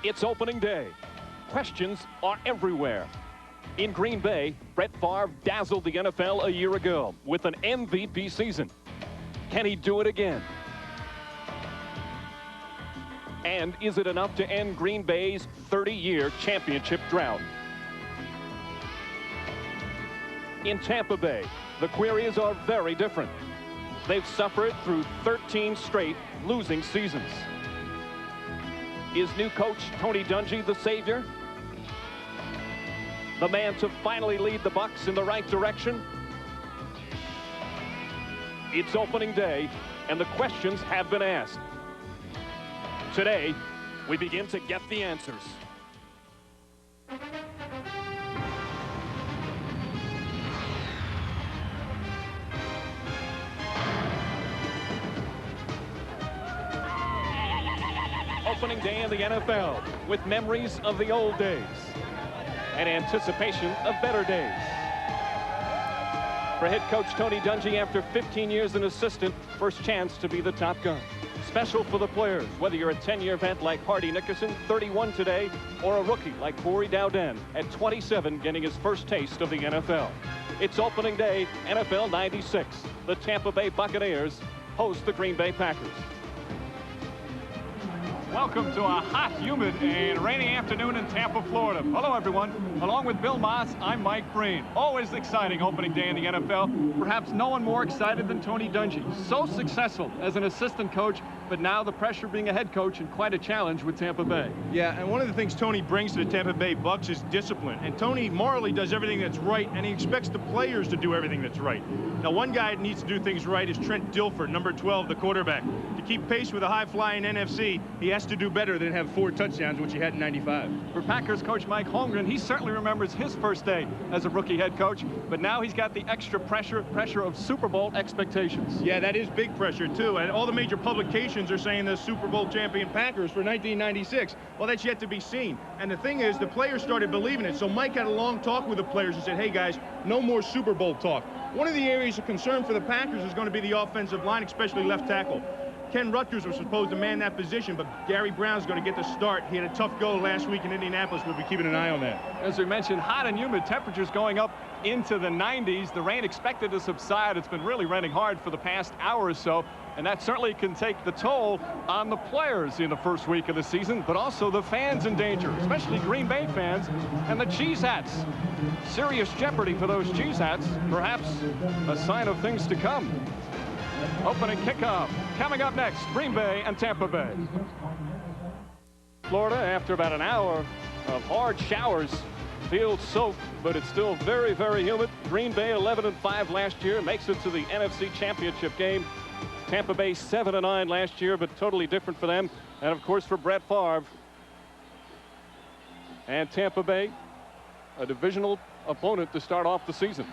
It's opening day. Questions are everywhere. In Green Bay, Brett Favre dazzled the NFL a year ago with an MVP season. Can he do it again? And is it enough to end Green Bay's 30-year championship drought? In Tampa Bay, the queries are very different. They've suffered through 13 straight losing seasons. Is new coach Tony Dungy the savior? The man to finally lead the Bucs in the right direction? It's opening day, and the questions have been asked. Today, we begin to get the answers. Opening day in the NFL with memories of the old days and anticipation of better days. For head coach Tony Dungy, after 15 years an assistant, first chance to be the top gun. Special for the players, whether you're a 10-year vet like Hardy Nickerson, 31 today, or a rookie like Corey Dowden at 27, getting his first taste of the NFL. It's opening day, NFL 96. The Tampa Bay Buccaneers host the Green Bay Packers. Welcome to a hot, humid, and rainy afternoon in Tampa, Florida. Hello, everyone. Along with Bill Moss, I'm Mike Breen. Always exciting opening day in the NFL. Perhaps no one more excited than Tony Dungy. So successful as an assistant coach, but now the pressure being a head coach and quite a challenge with Tampa Bay. Yeah, and one of the things Tony brings to the Tampa Bay Bucs is discipline. And Tony morally does everything that's right, and he expects the players to do everything that's right. Now, one guy that needs to do things right is Trent Dilfer, number 12, the quarterback. To keep pace with a high-flying NFC, he has to do better than have 4 touchdowns, which he had in '95. For Packers coach Mike Holmgren, he certainly remembers his first day as a rookie head coach, but now he's got the extra pressure of Super Bowl expectations. Yeah, that is big pressure, too. And all the major publications are saying the Super Bowl champion Packers for 1996. Well, that's yet to be seen. And the thing is, the players started believing it. So Mike had a long talk with the players and said, hey, guys, no more Super Bowl talk. One of the areas of concern for the Packers is going to be the offensive line, especially left tackle. Ken Rutgers was supposed to man that position, but Gary Brown's going to get the start. He had a tough go last week in Indianapolis. We'll be keeping an eye on that. As we mentioned, hot and humid, temperatures going up into the 90s. The rain expected to subside. It's been really raining hard for the past hour or so, and that certainly can take the toll on the players in the first week of the season, but also the fans in danger, especially Green Bay fans and the cheese hats. Serious jeopardy for those cheese hats, perhaps a sign of things to come. Opening kickoff coming up next, Green Bay and Tampa Bay. Florida, after about an hour of hard showers, field soaked, but it's still very, very humid. Green Bay 11-5 last year, makes it to the NFC Championship game. Tampa Bay 7-9 last year, but totally different for them. And of course for Brett Favre. And Tampa Bay, a divisional opponent to start off the season.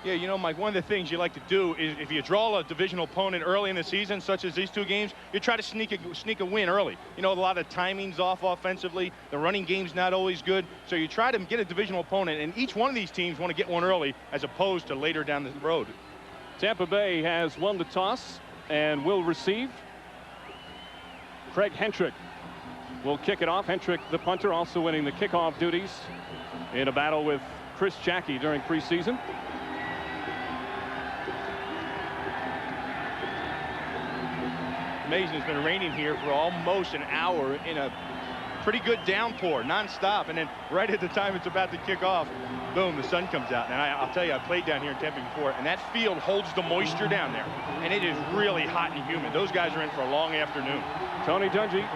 Yeah, you know, Mike, one of the things you like to do is if you draw a divisional opponent early in the season, such as these 2 games, you try to sneak a win early. You know, a lot of timing's off offensively. The running game's not always good. So you try to get a divisional opponent, and each one of these teams want to get one early as opposed to later down the road. Tampa Bay has won the toss and will receive. Craig Hentrick will kick it off. Hentrick, the punter, also winning the kickoff duties in a battle with Chris Jackie during preseason. Amazing, it's been raining here for almost an hour in a pretty good downpour, nonstop, and then right at the time it's about to kick off, boom, the sun comes out. And I'll tell you, I played down here in Tampa before, and that field holds the moisture down there, and it is really hot and humid. Those guys are in for a long afternoon. Tony Dungy,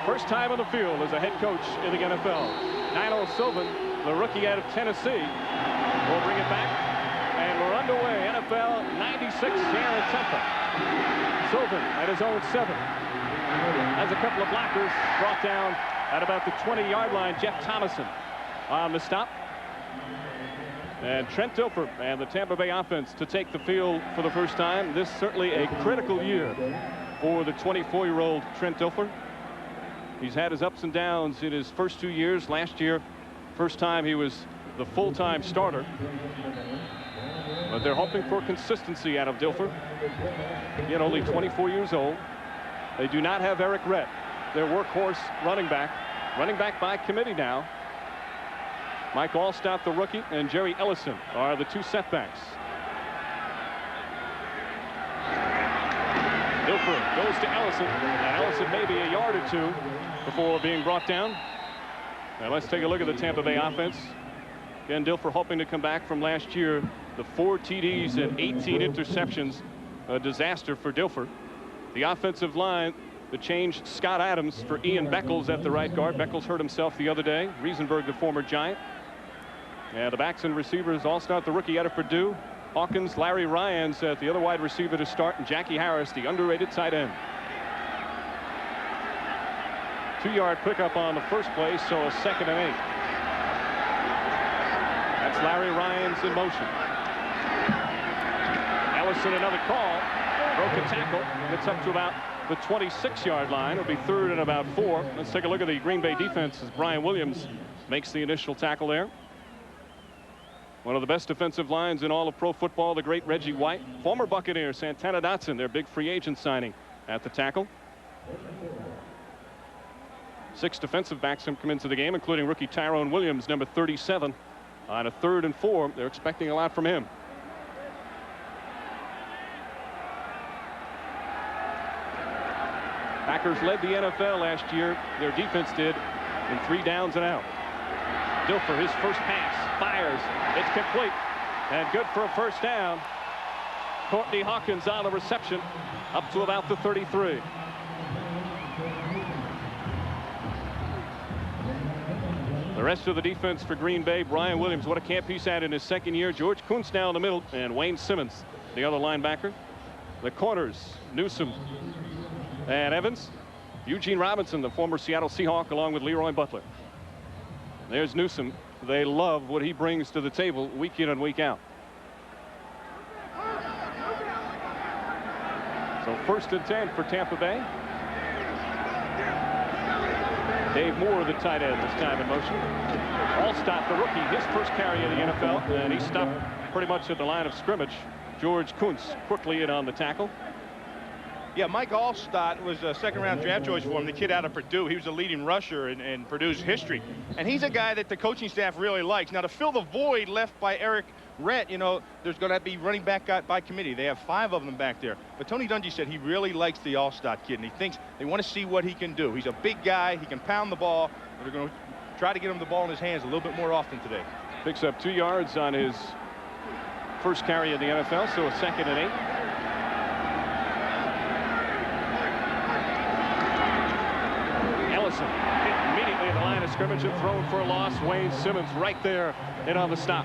first time on the field as a head coach in the NFL. Nino Sylvan, the rookie out of Tennessee, will bring it back, and we're underway. NFL 96 here in Tampa. Sylvan at his own 7. Has a couple of blockers brought down at about the 20-yard line. Jeff Thomason on the stop. And Trent Dilfer and the Tampa Bay offense to take the field for the first time. This certainly a critical year for the 24-year-old Trent Dilfer. He's had his ups and downs in his first 2 years. Last year, first time he was the full-time starter. But they're hoping for consistency out of Dilfer. Yet only 24 years old. They do not have Eric Rett, their workhorse running back. Running back by committee now. Mike Allstott, the rookie, and Jerry Ellison are the two setbacks. Dilfer goes to Ellison, and Ellison maybe a yard or two before being brought down. Now let's take a look at the Tampa Bay offense. Again, Dilfer hoping to come back from last year. The 4 TDs and 18 interceptions, a disaster for Dilfer. The offensive line, the change, Scott Adams for Ian Beckles at the right guard. Beckles hurt himself the other day. Riesenberg, the former Giant. And the backs and receivers, Allstott, the rookie out of Purdue. Hawkins, Larry Ryans at the other wide receiver to start, and Jackie Harris, the underrated tight end. 2-yard pickup on the first play, so a 2nd and 8. That's Larry Ryans in motion. Ellison, another call. Broke a tackle. Gets up to about the 26-yard line. It'll be 3rd and about 4. Let's take a look at the Green Bay defense as Brian Williams makes the initial tackle there. One of the best defensive lines in all of pro football, the great Reggie White. Former Buccaneer Santana Dotson, their big free agent signing, at the tackle. 6 defensive backs have come into the game, including rookie Tyrone Williams, number 37. On a 3rd and 4, they're expecting a lot from him. Packers led the NFL last year. Their defense did in 3 downs and out. Dilfer, his first pass, fires. It's complete and good for a 1st down. Courtney Hawkins on the reception up to about the 33. The rest of the defense for Green Bay, Brian Williams, what a camp he's had in his 2nd year. George Kuntz now in the middle, and Wayne Simmons, the other linebacker. The corners, Newsome and Evans. Eugene Robinson, the former Seattle Seahawk, along with Leroy Butler. There's Newsome. They love what he brings to the table week in and week out. So 1st and 10 for Tampa Bay. Dave Moore, the tight end, this time in motion. Allstott, the rookie, his first carry in the NFL, and he stopped pretty much at the line of scrimmage. George Kuntz quickly in on the tackle. Yeah, Mike Allstott was a 2nd-round draft choice for him, the kid out of Purdue. He was a leading rusher in Purdue's history. And he's a guy that the coaching staff really likes. Now, to fill the void left by Eric Rhett, you know, there's going to be running back by committee. They have 5 of them back there. But Tony Dungy said he really likes the Allstott kid, and he thinks they want to see what he can do. He's a big guy. He can pound the ball. They're going to try to get him the ball in his hands a little bit more often today. Picks up 2 yards on his first carry in the NFL, so a 2nd and 8. Hit immediately at the line of scrimmage and thrown for a loss. Wayne Simmons right there and on the stop.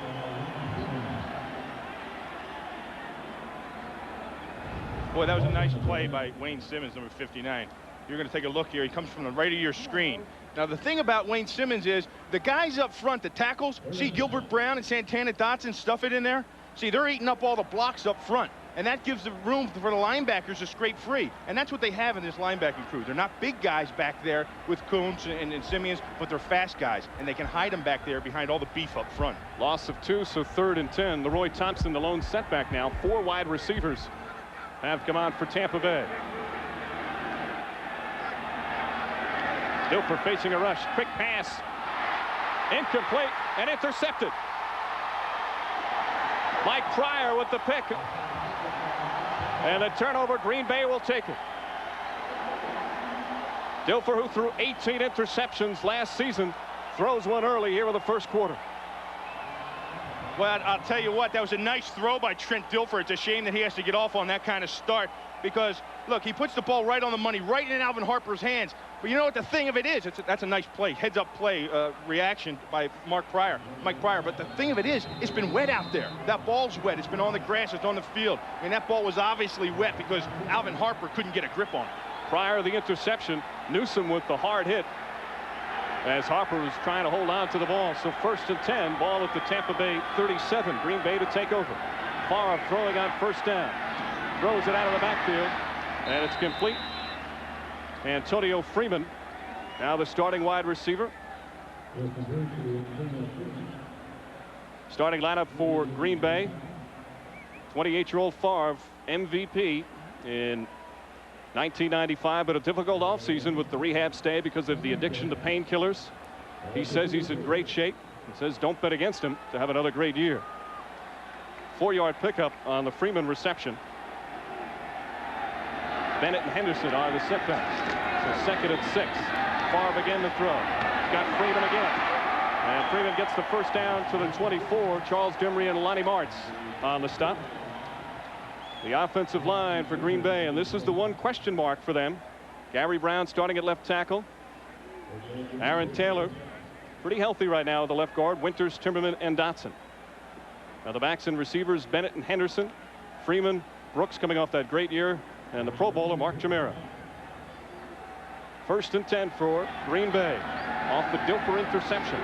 Boy, that was a nice play by Wayne Simmons, number 59. You're going to take a look here. He comes from the right of your screen. Now, the thing about Wayne Simmons is the guys up front, the tackles, see Gilbert Brown and Santana Dotson stuff it in there? See, they're eating up all the blocks up front. And that gives the room for the linebackers to scrape free. And that's what they have in this linebacking crew. They're not big guys back there with Kuntz and Simeons, but they're fast guys. And they can hide them back there behind all the beef up front. Loss of 2, so 3rd and 10. Leroy Thompson, the lone setback now. 4 wide receivers have come on for Tampa Bay. Dilfer facing a rush. Quick pass. Incomplete and intercepted. Mike Pryor with the pick. And a turnover, Green Bay will take it. Dilfer, who threw 18 interceptions last season, throws one early here in the 1st quarter. Well, I'll tell you what, that was a nice throw by Trent Dilfer. It's a shame that he has to get off on that kind of start because, look, he puts the ball right on the money, right in Alvin Harper's hands. But you know what the thing of it is? That's a nice play, heads-up play reaction by Mike Pryor. But the thing of it is, it's been wet out there. That ball's wet. It's been on the grass. It's on the field. And that ball was obviously wet because Alvin Harper couldn't get a grip on it. Pryor, the interception. Newsome with the hard hit as Harper was trying to hold on to the ball. So 1st and 10, ball at the Tampa Bay 37. Green Bay to take over. Favre throwing on 1st down. Throws it out of the backfield, and it's complete. Antonio Freeman, now the starting wide receiver. Starting lineup for Green Bay. 28-year-old Favre, MVP in 1995, but a difficult offseason with the rehab stay because of the addiction to painkillers. He says he's in great shape. He says don't bet against him to have another great year. 4-yard pickup on the Freeman reception. Bennett and Henderson are the setbacks. So 2nd and 6. Favre again to throw. Got Freeman again. And Freeman gets the first down to the 24. Charles Dimry and Lonnie Martz on the stop. The offensive line for Green Bay, and this is the one question mark for them. Gary Brown starting at left tackle. Aaron Taylor pretty healthy right now at the left guard. Winters, Timberman, and Dotson. Now the backs and receivers, Bennett and Henderson. Freeman, Brooks coming off that great year, and the Pro Bowler Mark Chimera. 1st and 10 for Green Bay off the Dilfer interception.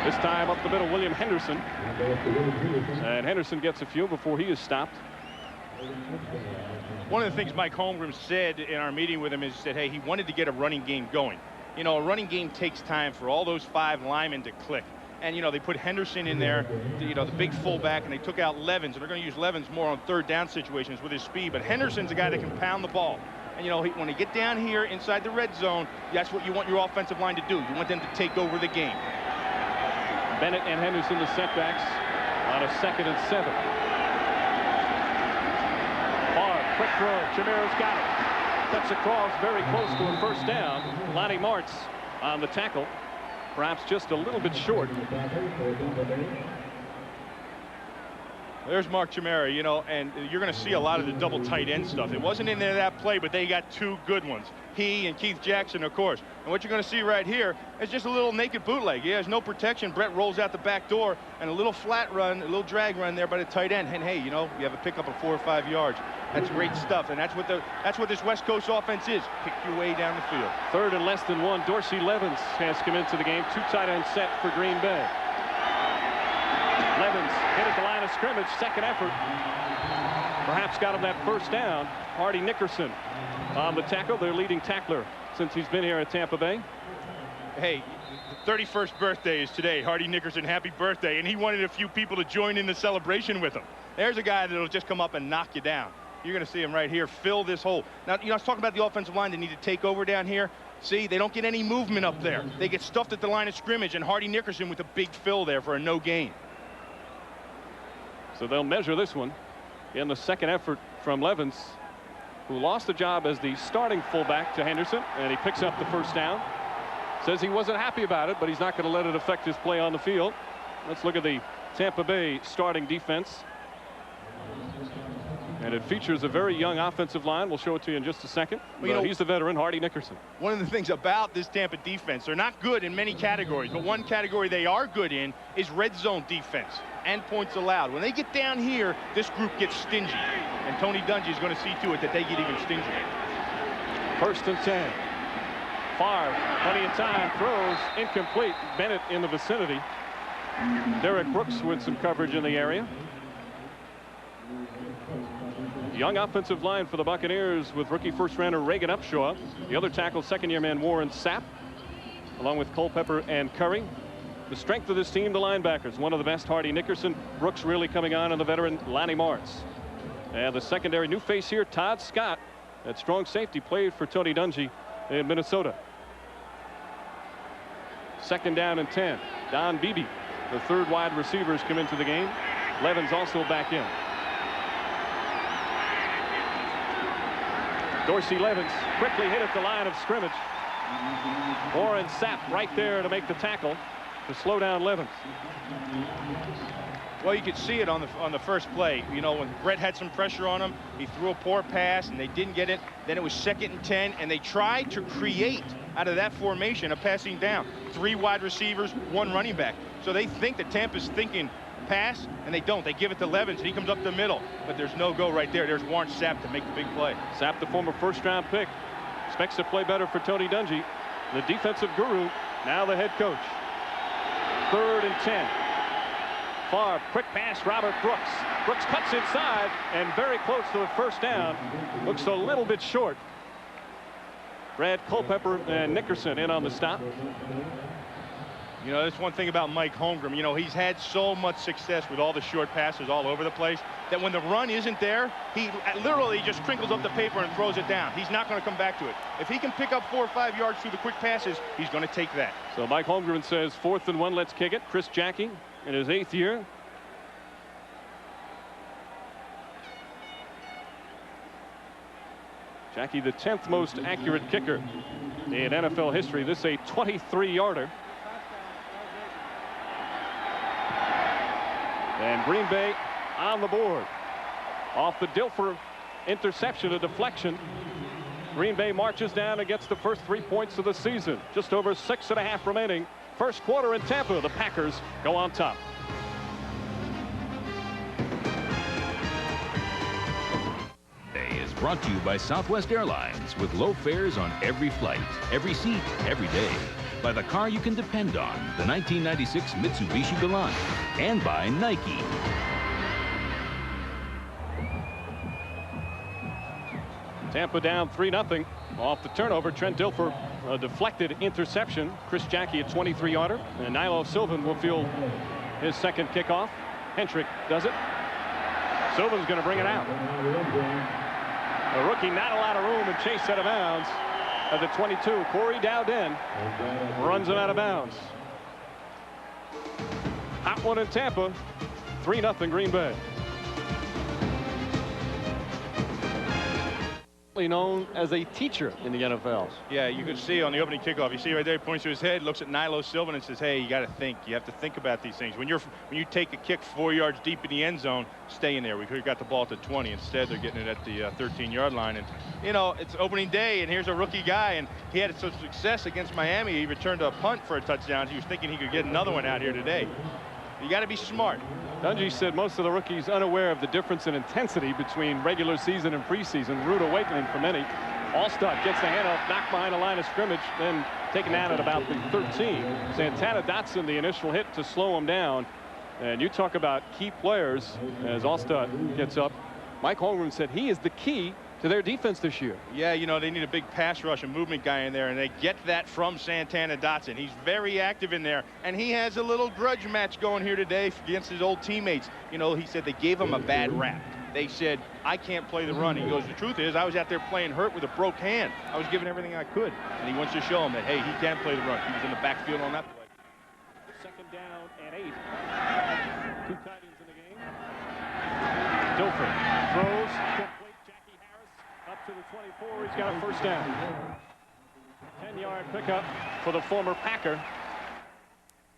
This time up the middle, William Henderson. And Henderson gets a few before he is stopped. One of the things Mike Holmgren said in our meeting with him is that, hey, he wanted to get a running game going. You know, a running game takes time for all those 5 linemen to click. And, you know, they put Henderson in there, you know, the big fullback, and they took out Levens. And they're going to use Levens more on 3rd down situations with his speed. But Henderson's a guy that can pound the ball. And, you know, when they get down here inside the red zone, that's what you want your offensive line to do. You want them to take over the game. Bennett and Henderson the setbacks on a 2nd and 7. Favre, quick throw. Chimera's got it. Cuts across very close to a first down. Lonnie Martz on the tackle. Perhaps just a little bit short. There's Mark Chimera, you know, and you're going to see a lot of the double tight end stuff. It wasn't in there that play, but they got 2 good ones. He and Keith Jackson, of course. And what you're going to see right here is just a little naked bootleg. He has no protection. Brett rolls out the back door, and a little flat run, a little drag run there by the tight end. And hey, you know, you have a pickup of 4 or 5 yards. That's great stuff, and that's what this West Coast offense is. Pick your way down the field. 3rd and less than 1. Dorsey Levens has come into the game. 2 tight end set for Green Bay. Levens hit at the line of scrimmage. 2nd effort. Perhaps got him that first down. Hardy Nickerson on the tackle, their leading tackler since he's been here at Tampa Bay. Hey, the 31st birthday is today. Hardy Nickerson, happy birthday. And he wanted a few people to join in the celebration with him. There's a guy that'll just come up and knock you down. You're going to see him right here fill this hole. Now, you know, I was talking about the offensive line. They need to take over down here. See, they don't get any movement up there. They get stuffed at the line of scrimmage, and Hardy Nickerson with a big fill there for a no gain. So they'll measure this one in the 2nd effort from Levens, who lost the job as the starting fullback to Henderson, and he picks up the first down. Says he wasn't happy about it, but he's not going to let it affect his play on the field. Let's look at the Tampa Bay starting defense. And it features a very young offensive line. We'll show it to you in just a second. Well, you know, he's the veteran, Hardy Nickerson. One of the things about this Tampa defense, they're not good in many categories, but one category they are good in is red zone defense and points allowed. When they get down here, this group gets stingy. And Tony Dungy is going to see to it that they get even stingier. 1st and 10. Favre, plenty of time, throws incomplete. Bennett in the vicinity. Derek Brooks with some coverage in the area. Young offensive line for the Buccaneers with rookie first-rounder Reagan Upshaw. The other tackle, 2nd-year man Warren Sapp, along with Culpepper and Curry. The strength of this team, the linebackers. One of the best, Hardy Nickerson. Brooks really coming on, and the veteran Lonnie Martz. And the secondary new face here, Todd Scott. That strong safety played for Tony Dungy in Minnesota. 2nd down and 10. Don Beebe, the 3rd wide receivers, come into the game. Levens also back in. Dorsey Levens quickly hit at the line of scrimmage. Warren Sapp right there to make the tackle to slow down Levens. Well, you could see it on the first play. You know, when Brett had some pressure on him, he threw a poor pass and they didn't get it. Then it was 2nd and 10, and they tried to create out of that formation a passing down. 3 wide receivers, 1 running back. So they think that Tampa's thinking pass, and they don't. They give it to Levens, and he comes up the middle. But there's no go right there. There's Warren Sapp to make the big play. Sapp, the former 1st-round pick, expects to play better for Tony Dungy, the defensive guru, now the head coach. 3rd and 10. Favre, quick pass, Robert Brooks. Brooks cuts inside, and very close to the first down. Looks a little bit short. Brad Culpepper and Nickerson in on the stop. You know, that's one thing about Mike Holmgren. You know, he's had so much success with all the short passes all over the place that when the run isn't there, he literally just crinkles up the paper and throws it down. He's not going to come back to it. If he can pick up 4 or 5 yards through the quick passes, he's going to take that. So Mike Holmgren says 4th and 1, let's kick it. Chris Jackie in his 8th year. Jackie, the 10th most accurate kicker in NFL history. This is a 23-yarder. And Green Bay on the board. Off the Dilfer interception, a deflection. Green Bay marches down and gets the first 3 points of the season. Just over 6.5 remaining. First quarter in Tampa. The Packers go on top. Is brought to you by Southwest Airlines with low fares on every flight, every seat, every day. By the car you can depend on, the 1996 Mitsubishi Galant. And by Nike. Tampa down 3-0 off the turnover. Trent Dilfer, a deflected interception. Chris Jackie, a 23-yarder. And Nilo Sylvan will field his second kickoff. Hentrick does it. Sylvan's going to bring it out. A rookie, not a lot of room, and chase out of bounds at the 22. Corey Dowden runs him out of bounds. Hot one in Tampa. 3-0 Green Bay. Known as a teacher in the NFL. Yeah, you can see on the opening kickoff. You see right there, he points to his head, looks at Nilo Sylvan and says, "Hey, you got to think. You have to think about these things. When you take a kick 4 yards deep in the end zone, stay in there. We could have got the ball to 20. Instead, they're getting it at the 13-yard line. And you know, it's opening day, and here's a rookie guy, and he had some success against Miami. He returned a punt for a touchdown. He was thinking he could get another one out here today. You got to be smart." Dungy said most of the rookies unaware of the difference in intensity between regular season and preseason. Rude awakening for many. Allstott gets the handoff, knocked behind the line of scrimmage, then taken out at about the 13. Santana Dotson, the initial hit to slow him down. And you talk about key players as Allstott gets up. Mike Holmgren said he is the key to their defense this year. Yeah, you know, they need a big pass rush and movement guy in there, and they get that from Santana Dotson. He's very active in there, and he has a little grudge match going here today against his old teammates. You know, he said they gave him a bad rap. They said, "I can't play the run." He goes, "The truth is, I was out there playing hurt with a broke hand. I was giving everything I could." And he wants to show him that, hey, he can play the run. He was in the backfield on that play. Second down and 8. 2 tight ends in the game. Dilfer throws. Up to the 24, he's got a first down. 10-yard pickup for the former Packer.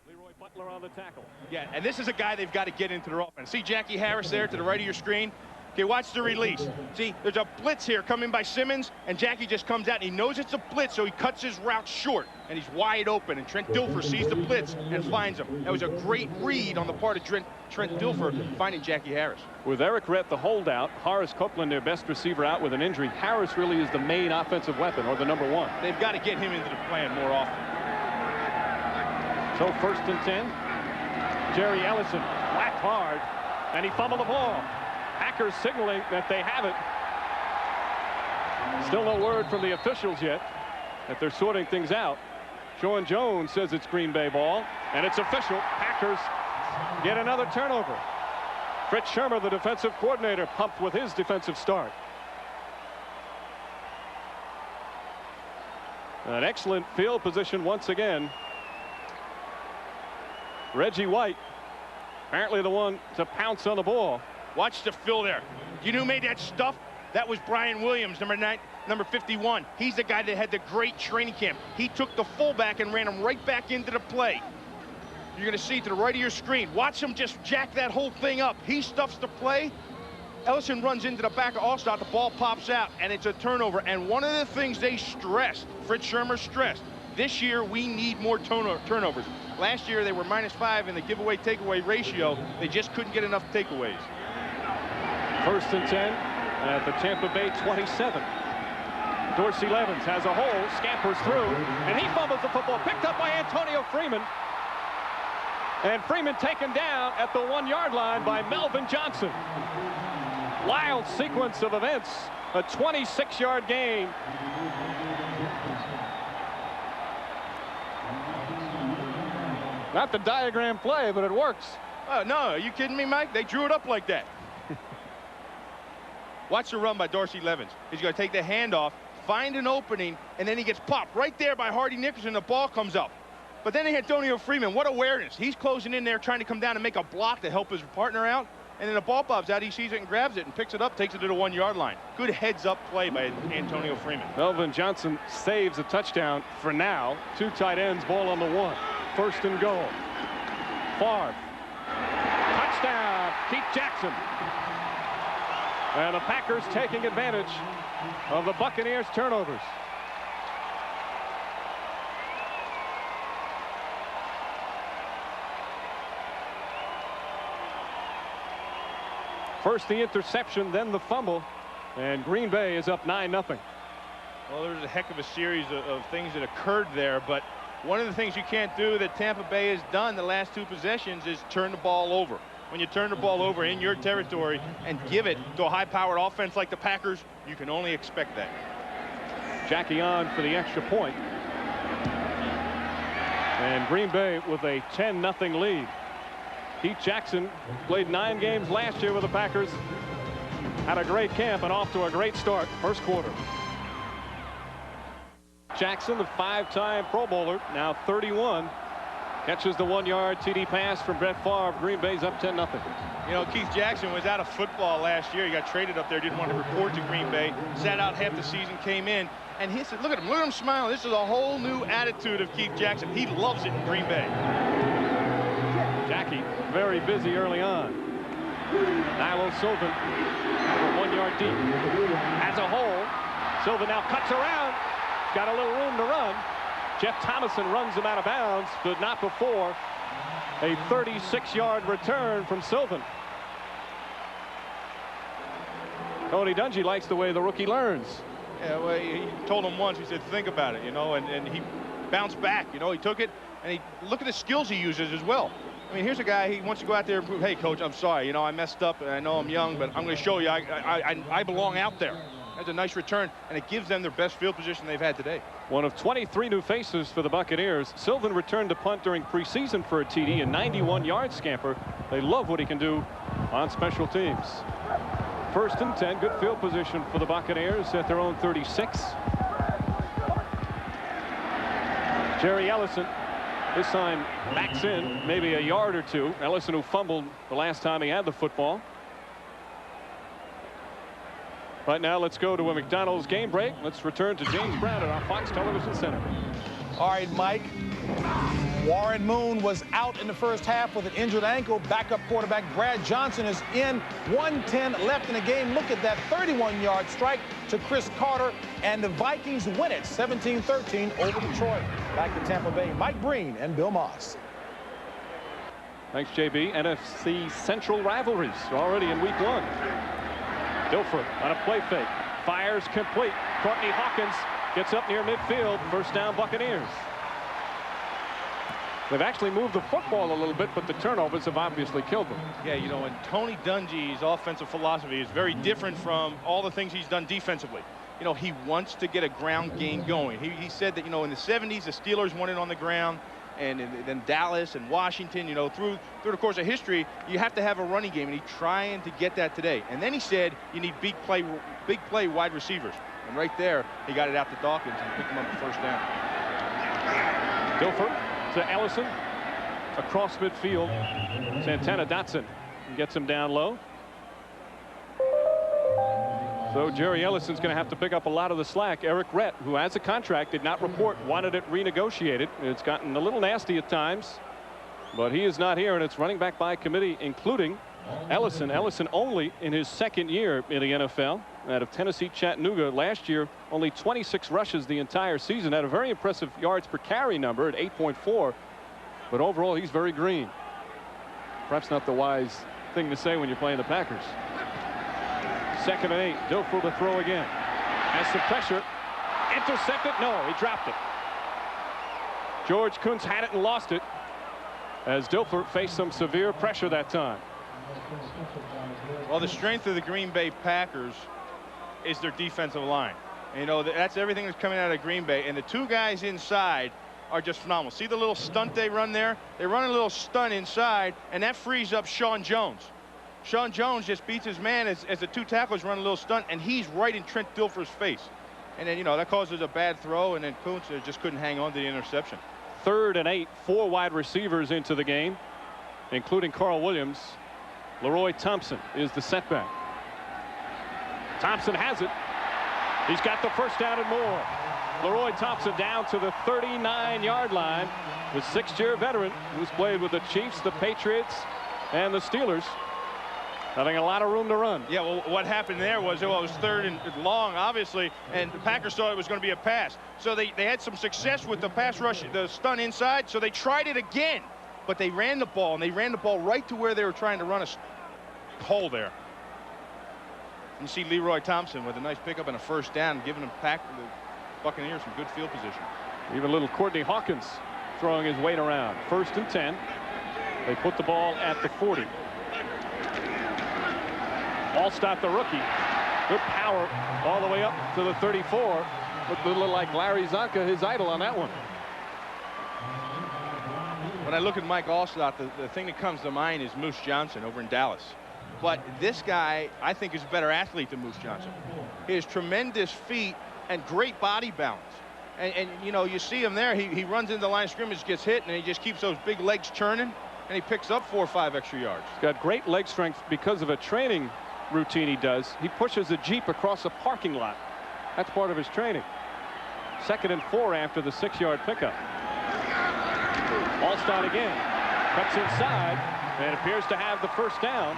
Leroy Butler on the tackle. Yeah, and this is a guy they've got to get into their offense. See Jackie Harris there to the right of your screen? Okay, watch the release. See, there's a blitz here coming by Simmons, and Jackie just comes out, and he knows it's a blitz, so he cuts his route short, and he's wide open, and Trent Dilfer sees the blitz and finds him. That was a great read on the part of Trent Dilfer finding Jackie Harris. With Eric Rett, the holdout, Horace Copeland, their best receiver, out with an injury. Harris really is the main offensive weapon, or the number 1. They've got to get him into the plan more often. So 1st and 10. Jerry Ellison whacked hard, and he fumbled the ball. Packers signaling that they have it. Still no word from the officials yet that they're sorting things out. Sean Jones says it's Green Bay ball, and it's official. Packers get another turnover. Fritz Shermer, the defensive coordinator, pumped with his defensive start. An excellent field position once again. Reggie White, apparently the one to pounce on the ball. Watch the fill there. You know who made that stuff? That was Brian Williams, number 51. He's the guy that had the great training camp. He took the fullback and ran him right back into the play. You're going to see to the right of your screen. Watch him just jack that whole thing up. He stuffs the play. Ellison runs into the back of Allstott. The ball pops out, and it's a turnover. And one of the things they stressed, Fritz Shermer stressed, this year we need more turnovers. Last year they were -5 in the giveaway takeaway ratio. They just couldn't get enough takeaways. 1st and 10 at the Tampa Bay 27. Dorsey Levens has a hole, scampers through, and he fumbles the football, picked up by Antonio Freeman. And Freeman taken down at the 1-yard line by Melvin Johnson. Wild sequence of events, a 26-yard gain. Not the diagram play, but it works. No, are you kidding me, Mike? They drew it up like that. Watch the run by Dorsey Levens. He's going to take the handoff, find an opening, and then he gets popped right there by Hardy Nickerson. The ball comes up. But then they had Antonio Freeman. What awareness. He's closing in there, trying to come down and make a block to help his partner out. And then the ball bobs out. He sees it and grabs it and picks it up, takes it to the 1-yard line. Good heads-up play by Antonio Freeman. Melvin Johnson saves a touchdown for now. 2 tight ends, ball on the 1. First and goal. Favre. Touchdown, Keith Jackson. And the Packers taking advantage of the Buccaneers' turnovers. First the interception, then the fumble, and Green Bay is up 9-0. Well, there's a heck of a series of things that occurred there, but one of the things you can't do that Tampa Bay has done the last 2 possessions is turn the ball over. When you turn the ball over in your territory and give it to a high-powered offense like the Packers, you can only expect that. Jackie on for the extra point. And Green Bay with a 10-0 lead. Keith Jackson played 9 games last year with the Packers. Had a great camp and off to a great start first quarter. Jackson, the 5-time Pro Bowler, now 31. Catches the 1-yard TD pass from Brett Favre. Green Bay's up 10-0. You know, Keith Jackson was out of football last year. He got traded up there, didn't want to report to Green Bay. Sat out half the season, came in, and he said, look at him smiling. This is a whole new attitude of Keith Jackson. He loves it in Green Bay. Jackie very busy early on. Nilo Sylvan over 1 yard deep. As a hole, Sylvan now cuts around. Got a little room to run. Jeff Thomason runs him out of bounds, but not before a 36-yard return from Sylvan. Tony Dungy likes the way the rookie learns. Yeah, well, he told him once, he said, think about it, you know, and he bounced back, you know, he took it, and look at the skills he uses as well. I mean, here's a guy, he wants to go out there and prove, hey, coach, I'm sorry, you know, I messed up, and I know I'm young, but I'm going to show you I belong out there. That's a nice return, and it gives them their best field position they've had today. One of 23 new faces for the Buccaneers. Sylvan returned to punt during preseason for a TD, a 91-yard scamper. They love what he can do on special teams. First and 10, good field position for the Buccaneers at their own 36. Jerry Ellison this time backs in maybe a yard or 2. Ellison, who fumbled the last time he had the football. Right now, let's go to a McDonald's game break. Let's return to James Brown at our Fox Television Center. All right, Mike. Warren Moon was out in the first half with an injured ankle. Backup quarterback Brad Johnson is in. 1:10 left in the game. Look at that 31-yard strike to Chris Carter, and the Vikings win it 17-13 over Detroit. Back to Tampa Bay, Mike Breen and Bill Moss. Thanks, JB. NFC Central rivalries already in week 1. Dilfer on a play fake. Fires complete. Courtney Hawkins gets up near midfield. First down, Buccaneers. They've actually moved the football a little bit, but the turnovers have obviously killed them. Yeah, you know, and Tony Dungy's offensive philosophy is very different from all the things he's done defensively. You know, he wants to get a ground game going. He said that, you know, in the 70s, the Steelers won it on the ground. And then Dallas and Washington, you know, through the course of history, you have to have a running game, and he's trying to get that today. And then he said you need big play wide receivers. And right there, he got it out to Dawkins and picked him up the first down. Dilfer to Ellison across midfield. Santana Dotson gets him down low. So Jerry Ellison's going to have to pick up a lot of the slack. Eric Rett, who has a contract, did not report, wanted it renegotiated. It's gotten a little nasty at times, but he is not here, and it's running back by committee, including Ellison. Ellison only in his second year in the NFL out of Tennessee Chattanooga. Last year, only 26 rushes the entire season. Had a very impressive yards per carry number at 8.4, but overall he's very green. Perhaps not the wise thing to say when you're playing the Packers. 2nd and 8. Dilfer to throw again. Has some pressure. Intercepted. No, he dropped it. George Kuntz had it and lost it as Dilfer faced some severe pressure that time. Well, the strength of the Green Bay Packers is their defensive line. And, you know, that's everything that's coming out of Green Bay. And the 2 guys inside are just phenomenal. See the little stunt they run there? They run a little stunt inside, and that frees up Sean Jones. Sean Jones just beats his man as the two tacklers run a little stunt, and he's right in Trent Dilfer's face. And then, you know, that causes a bad throw, and then Kuntz just couldn't hang on to the interception. 3rd and 8, 4 wide receivers into the game, including Carl Williams. Leroy Thompson is the setback. Thompson has it. He's got the first down and more. Leroy Thompson down to the 39-yard line. The 6th-year veteran who's played with the Chiefs, the Patriots, and the Steelers. Having a lot of room to run. Yeah, well, what happened there was, well, it was 3rd and long, obviously, and the Packers thought it was going to be a pass. So they had some success with the pass rush, the stunt inside, so they tried it again. But they ran the ball, and they ran the ball right to where they were trying to run a hole there. You see Leroy Thompson with a nice pickup and a first down, giving the Buccaneers some good field position. Even little Courtney Hawkins throwing his weight around. 1st and 10. They put the ball at the 40. Allstott, the rookie. Good power all the way up to the 34. Looked a little like Larry Zonka, his idol on that one. When I look at Mike Allstott, the thing that comes to mind is Moose Johnson over in Dallas. But this guy, I think, is a better athlete than Moose Johnson. He has tremendous feet and great body balance. And you know, you see him there. He runs into the line of scrimmage, gets hit, and he just keeps those big legs churning, and he picks up 4 or 5 extra yards. He's got great leg strength because of a training routine he does. He pushes a Jeep across a parking lot. That's part of his training. 2nd and 4 after the 6-yard pickup. Allstott again. Cuts inside and appears to have the first down.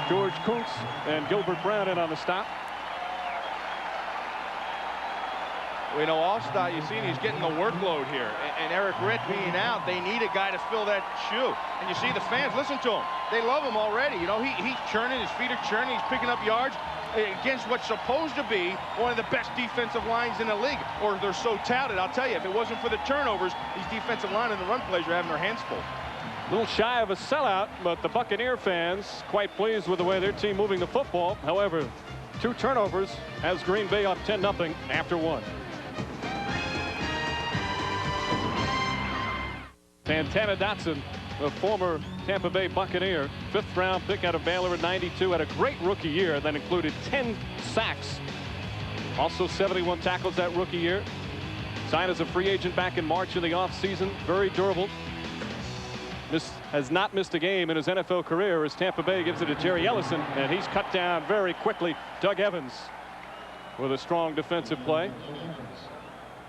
George Kuntz and Gilbert Brown in on the stop. Well, you know, Allstott, you've seen he's getting the workload here. And Eric Ritt being out, they need a guy to fill that shoe. And you see the fans, listen to him. They love him already. You know, he's churning, his feet are churning, he's picking up yards against what's supposed to be one of the best defensive lines in the league. Or they're so touted, I'll tell you, if it wasn't for the turnovers, these defensive line and the run plays are having their hands full. A little shy of a sellout, but the Buccaneer fans quite pleased with the way their team moving the football. However, 2 turnovers has Green Bay up 10-0 after 1. Santana Dotson, the former Tampa Bay Buccaneer, 5th-round pick out of Baylor in '92, had a great rookie year that included 10 sacks. Also 71 tackles that rookie year. Signed as a free agent back in March in the offseason. Very durable. Has not missed a game in his NFL career as Tampa Bay gives it to Jerry Ellison, and he's cut down very quickly. Doug Evans with a strong defensive play.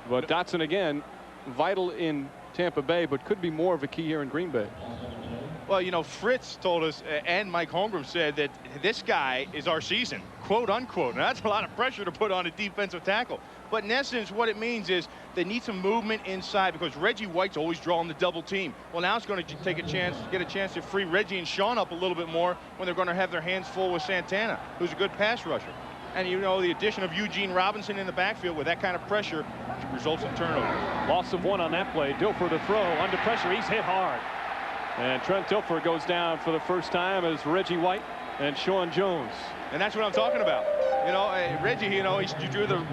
But Dotson again vital in Tampa Bay, but could be more of a key here in Green Bay. Well, you know, Fritz told us, and Mike Holmgren said, that this guy is our season, quote unquote. Now, that's a lot of pressure to put on a defensive tackle. But in essence, what it means is they need some movement inside, because Reggie White's always drawing the double team. Well, now it's going to get a chance to free Reggie and Sean up a little bit more when they're going to have their hands full with Santana, who's a good pass rusher. And, you know, the addition of Eugene Robinson in the backfield with that kind of pressure results in turnover. Loss of 1 on that play. Dilfer to throw. Under pressure. He's hit hard. And Trent Dilfer goes down for the first time as Reggie White and Sean Jones. And that's what I'm talking about. You know, Reggie, you know, he drew the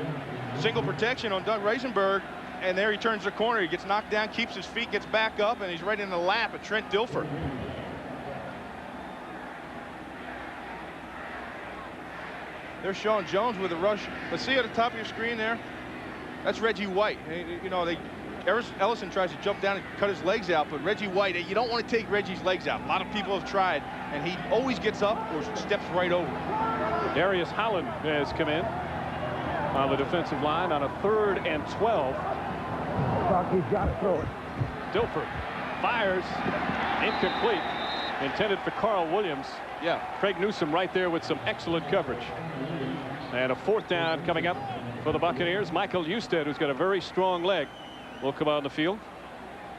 single protection on Doug Reisenberg, and there he turns the corner. He gets knocked down, keeps his feet, gets back up, and he's right in the lap of Trent Dilfer. There's Sean Jones with a rush. Let's see at the top of your screen there. That's Reggie White. You know, Ellison tries to jump down and cut his legs out, but Reggie White, you don't want to take Reggie's legs out. A lot of people have tried, and he always gets up or steps right over. Darius Holland has come in on the defensive line on a 3rd and 12. He's got to throw it. Dilfer fires, incomplete. Intended for Carl Williams. Yeah. Craig Newsome right there with some excellent coverage. And a 4th down coming up for the Buccaneers. Michael Usted, who's got a very strong leg, will come out on the field.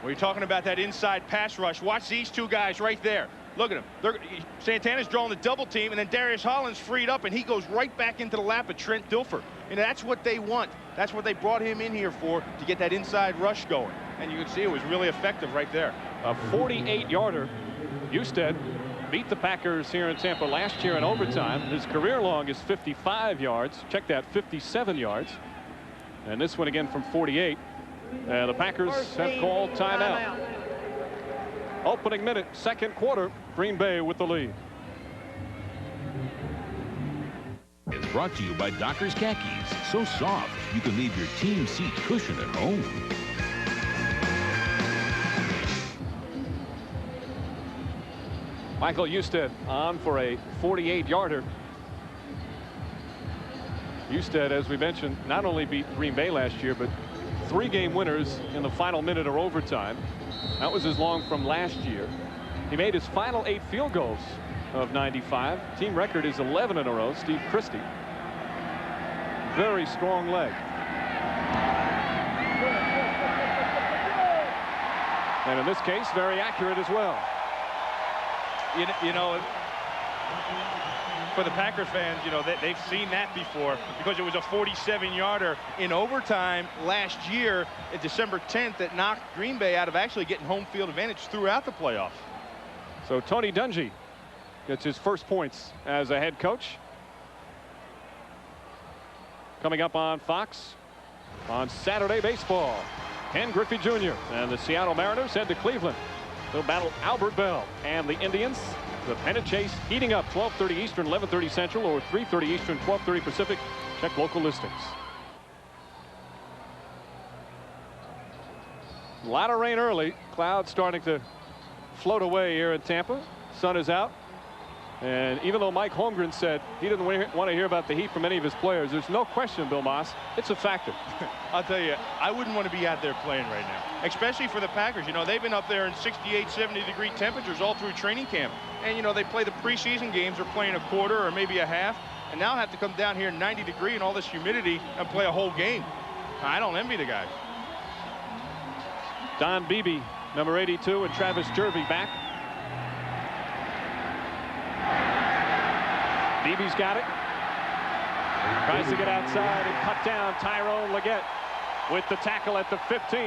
Well, you're talking about that inside pass rush. Watch these 2 guys right there. Look at them. Santana's drawing the double team, and then Darius Holland's freed up, and he goes right back into the lap of Trent Dilfer. And that's what they want. That's what they brought him in here for, to get that inside rush going. And you can see it was really effective right there. A 48-yarder. Usted beat the Packers here in Tampa last year in overtime. His career long is 55 yards. Check that, 57 yards. And this one again from 48. And the Packers have called timeout. Opening minute, second quarter, Green Bay with the lead. It's brought to you by Dockers Khakis. So soft, you can leave your team seat cushion at home. Michael Usted on for a 48-yarder. Usted, as we mentioned, not only beat Green Bay last year, but 3-game winners in the final minute or overtime. That was his long from last year. He made his final 8 field goals of 95. Team record is 11 in a row. Steve Christie. Very strong leg. And in this case, very accurate as well. You know, for the Packers fans, you know, they've seen that before because it was a 47-yarder in overtime last year at December 10th that knocked Green Bay out of actually getting home field advantage throughout the playoffs. So Tony Dungy gets his first points as a head coach. Coming up on Fox on Saturday baseball. Ken Griffey Jr. and the Seattle Mariners head to Cleveland. They'll battle Albert Bell and the Indians. The pennant chase heating up 12:30 Eastern, 11:30 Central, or 3:30 Eastern, 12:30 Pacific. Check local listings. A lot of rain early. Clouds starting to float away here in Tampa. Sun is out. And even though Mike Holmgren said he didn't want to hear about the heat from any of his players, there's no question, Bill Moss, it's a factor. I'll tell you, I wouldn't want to be out there playing right now, especially for the Packers. You know, they've been up there in 68, 70-degree temperatures all through training camp. And, you know, they play the preseason games. They're playing a quarter or maybe a half. And now have to come down here in 90-degree and all this humidity and play a whole game. I don't envy the guys. Don Beebe, number 82, and Travis Jervey back. Beebe's got it. Tries to get outside and cut down Tyrone Leggett with the tackle at the 15.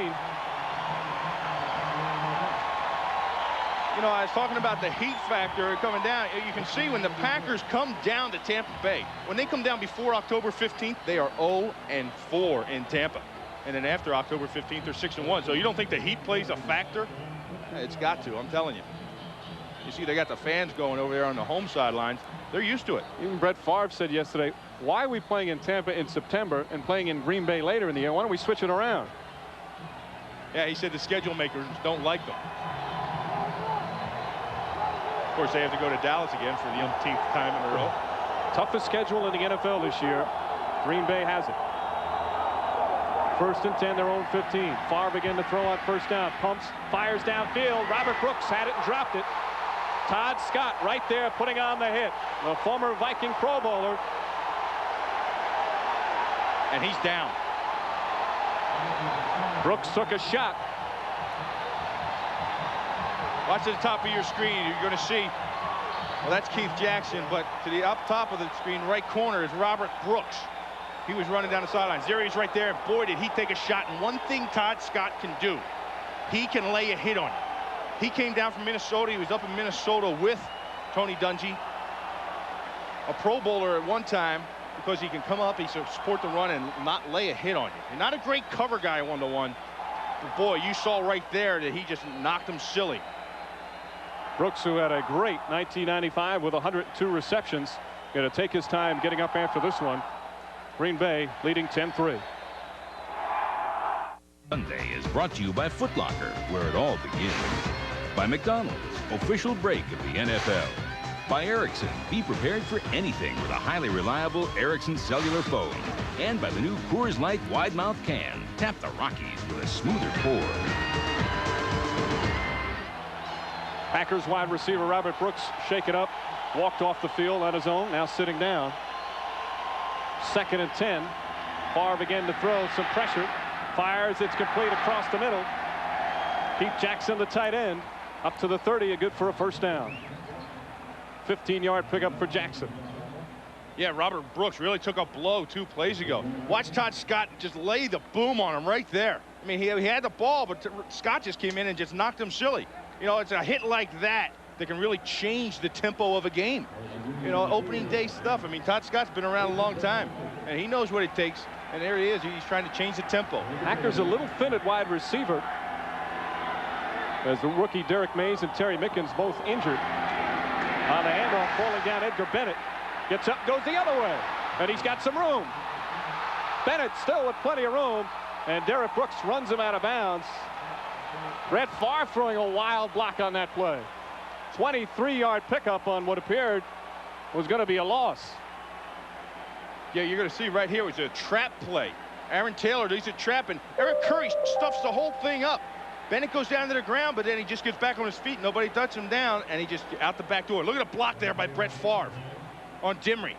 You know, I was talking about the heat factor coming down. You can see when the Packers come down to Tampa Bay, when they come down before October 15th, they are 0-4 in Tampa. And then after October 15th, they're 6-1. So you don't think the heat plays a factor? It's got to, I'm telling you. You see, they got the fans going over there on the home sidelines. They're used to it. Even Brett Favre said yesterday, why are we playing in Tampa in September and playing in Green Bay later in the year? Why don't we switch it around? Yeah, he said the schedule makers don't like them. Of course, they have to go to Dallas again for the umpteenth time in a row. Toughest schedule in the NFL this year. Green Bay has it. 1st and 10, their own 15. Favre again to throw on first down. Pumps, fires downfield. Robert Brooks had it and dropped it. Todd Scott right there putting on the hit. The former Viking Pro Bowler. And he's down. Brooks took a shot. Watch at the top of your screen. You're going to see, well, that's Keith Jackson, but to the up top of the screen, right corner, is Robert Brooks. He was running down the sidelines. There he is right there. Boy, did he take a shot. And one thing Todd Scott can do, he can lay a hit on you. He came down from Minnesota. He was up in Minnesota with Tony Dungy, a Pro Bowler at one time, because he can come up, he can support the run and not lay a hit on you. He's not a great cover guy one-to-one, but boy, you saw right there that he just knocked him silly. Brooks, who had a great 1995 with 102 receptions, going to take his time getting up after this one. Green Bay leading 10-3. Sunday is brought to you by Foot Locker, where it all begins. By McDonald's, official break of the NFL. By Ericsson, be prepared for anything with a highly reliable Ericsson cellular phone. And by the new Coors Light wide mouth can. Tap the Rockies with a smoother pour. Packers wide receiver Robert Brooks shake it up, walked off the field on his own, now sitting down. 2nd and 10. Favre again to throw, some pressure. Fires, it's complete across the middle. Keith Jackson, the tight end, up to the 30, good for a first down. 15-yard pickup for Jackson. Yeah, Robert Brooks really took a blow 2 plays ago. Watch Todd Scott just lay the boom on him right there. I mean, he had the ball, but Scott just came in and just knocked him silly. You know, it's a hit like that that can really change the tempo of a game. You know, opening day stuff. I mean, Todd Scott's been around a long time, and he knows what it takes. And there he is. He's trying to change the tempo. Packers a little thin at wide receiver, as the rookie Derek Mays and Terry Mickens both injured. On the handoff, falling down, Edgar Bennett gets up, goes the other way, and he's got some room. Bennett still with plenty of room, and Derek Brooks runs him out of bounds. Brett Favre throwing a wild block on that play. 23-yard pickup on what appeared was going to be a loss. Yeah, you're going to see right here was a trap play. Aaron Taylor does a trap, and Eric Curry stuffs the whole thing up. Bennett goes down to the ground, but then he just gets back on his feet. Nobody touches him down, and he just out the back door. Look at the block there by Brett Favre on Dimry.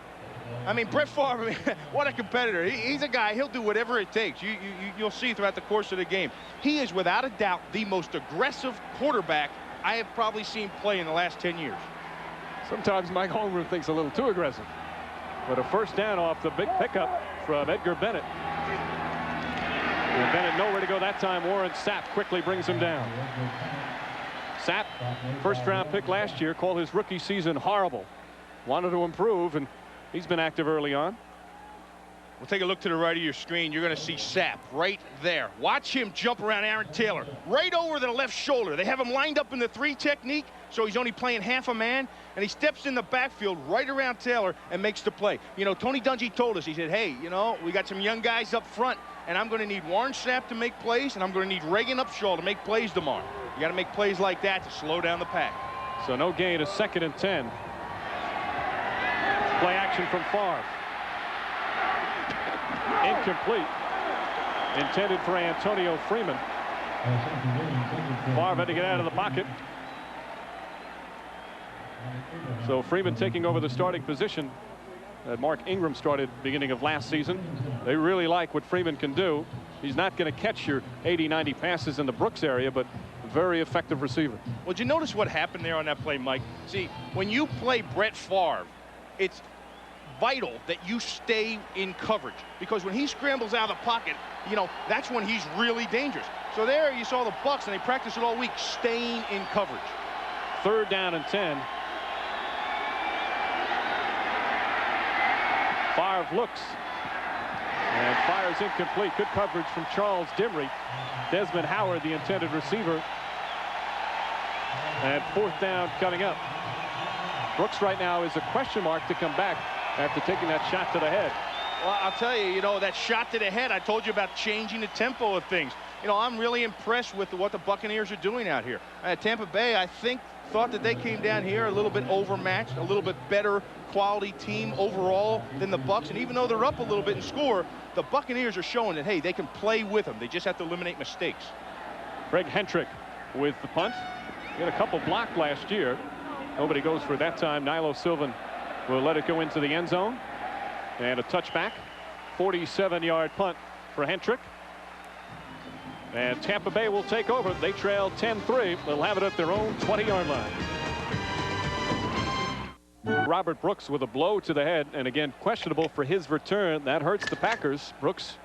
I mean, Brett Favre, I mean, what a competitor. He's a guy, he'll do whatever it takes. You'll see throughout the course of the game. He is, without a doubt, the most aggressive quarterback I have probably seen play in the last 10 years. Sometimes Mike Holmgren thinks a little too aggressive. But a first down off the big pickup from Edgar Bennett. And Bennett nowhere to go that time. Warren Sapp quickly brings him down. Sapp, first-round pick last year, called his rookie season horrible. Wanted to improve, and he's been active early on. We'll take a look to the right of your screen. You're going to see Sapp right there. Watch him jump around Aaron Taylor right over the left shoulder. They have him lined up in the 3 technique, so he's only playing half a man, and he steps in the backfield right around Taylor and makes the play. You know, Tony Dungy told us, he said, hey, you know, we got some young guys up front, and I'm going to need Warren Sapp to make plays, and I'm going to need Reagan Upshaw to make plays tomorrow. You got to make plays like that to slow down the pack. So no gain, a 2nd and 10. Play action from Favre. Incomplete. Intended for Antonio Freeman. Favre had to get out of the pocket. So Freeman taking over the starting position that Mark Ingram started beginning of last season. They really like what Freeman can do. He's not going to catch your 80-90 passes in the Brooks area, but very effective receiver. Well, did you notice what happened there on that play, Mike? See, when you play Brett Favre, it's vital that you stay in coverage, because when he scrambles out of the pocket, you know, that's when he's really dangerous. So there you saw the Bucs, and they practiced it all week, staying in coverage. 3rd down and 10. Favre looks and fires incomplete. Good coverage from Charles Dimry. Desmond Howard, the intended receiver. And 4th down coming up. Brooks right now is a question mark to come back after taking that shot to the head. Well, I'll tell you, you know, that shot to the head, I told you about changing the tempo of things. You know, I'm really impressed with what the Buccaneers are doing out here. Tampa Bay, I think, thought that they came down here a little bit overmatched, a little bit better quality team overall than the Bucs. And even though they're up a little bit in score, the Buccaneers are showing that, hey, they can play with them. They just have to eliminate mistakes. Greg Hentrick with the punt. He had a couple blocked last year. Nobody goes for it that time. Nilo Sylvan will let it go into the end zone. And a touchback. 47-yard punt for Hentrick. And Tampa Bay will take over. They trail 10-3. They'll have it at their own 20-yard line. Robert Brooks with a blow to the head, and again questionable for his return. That hurts the Packers. Brooks,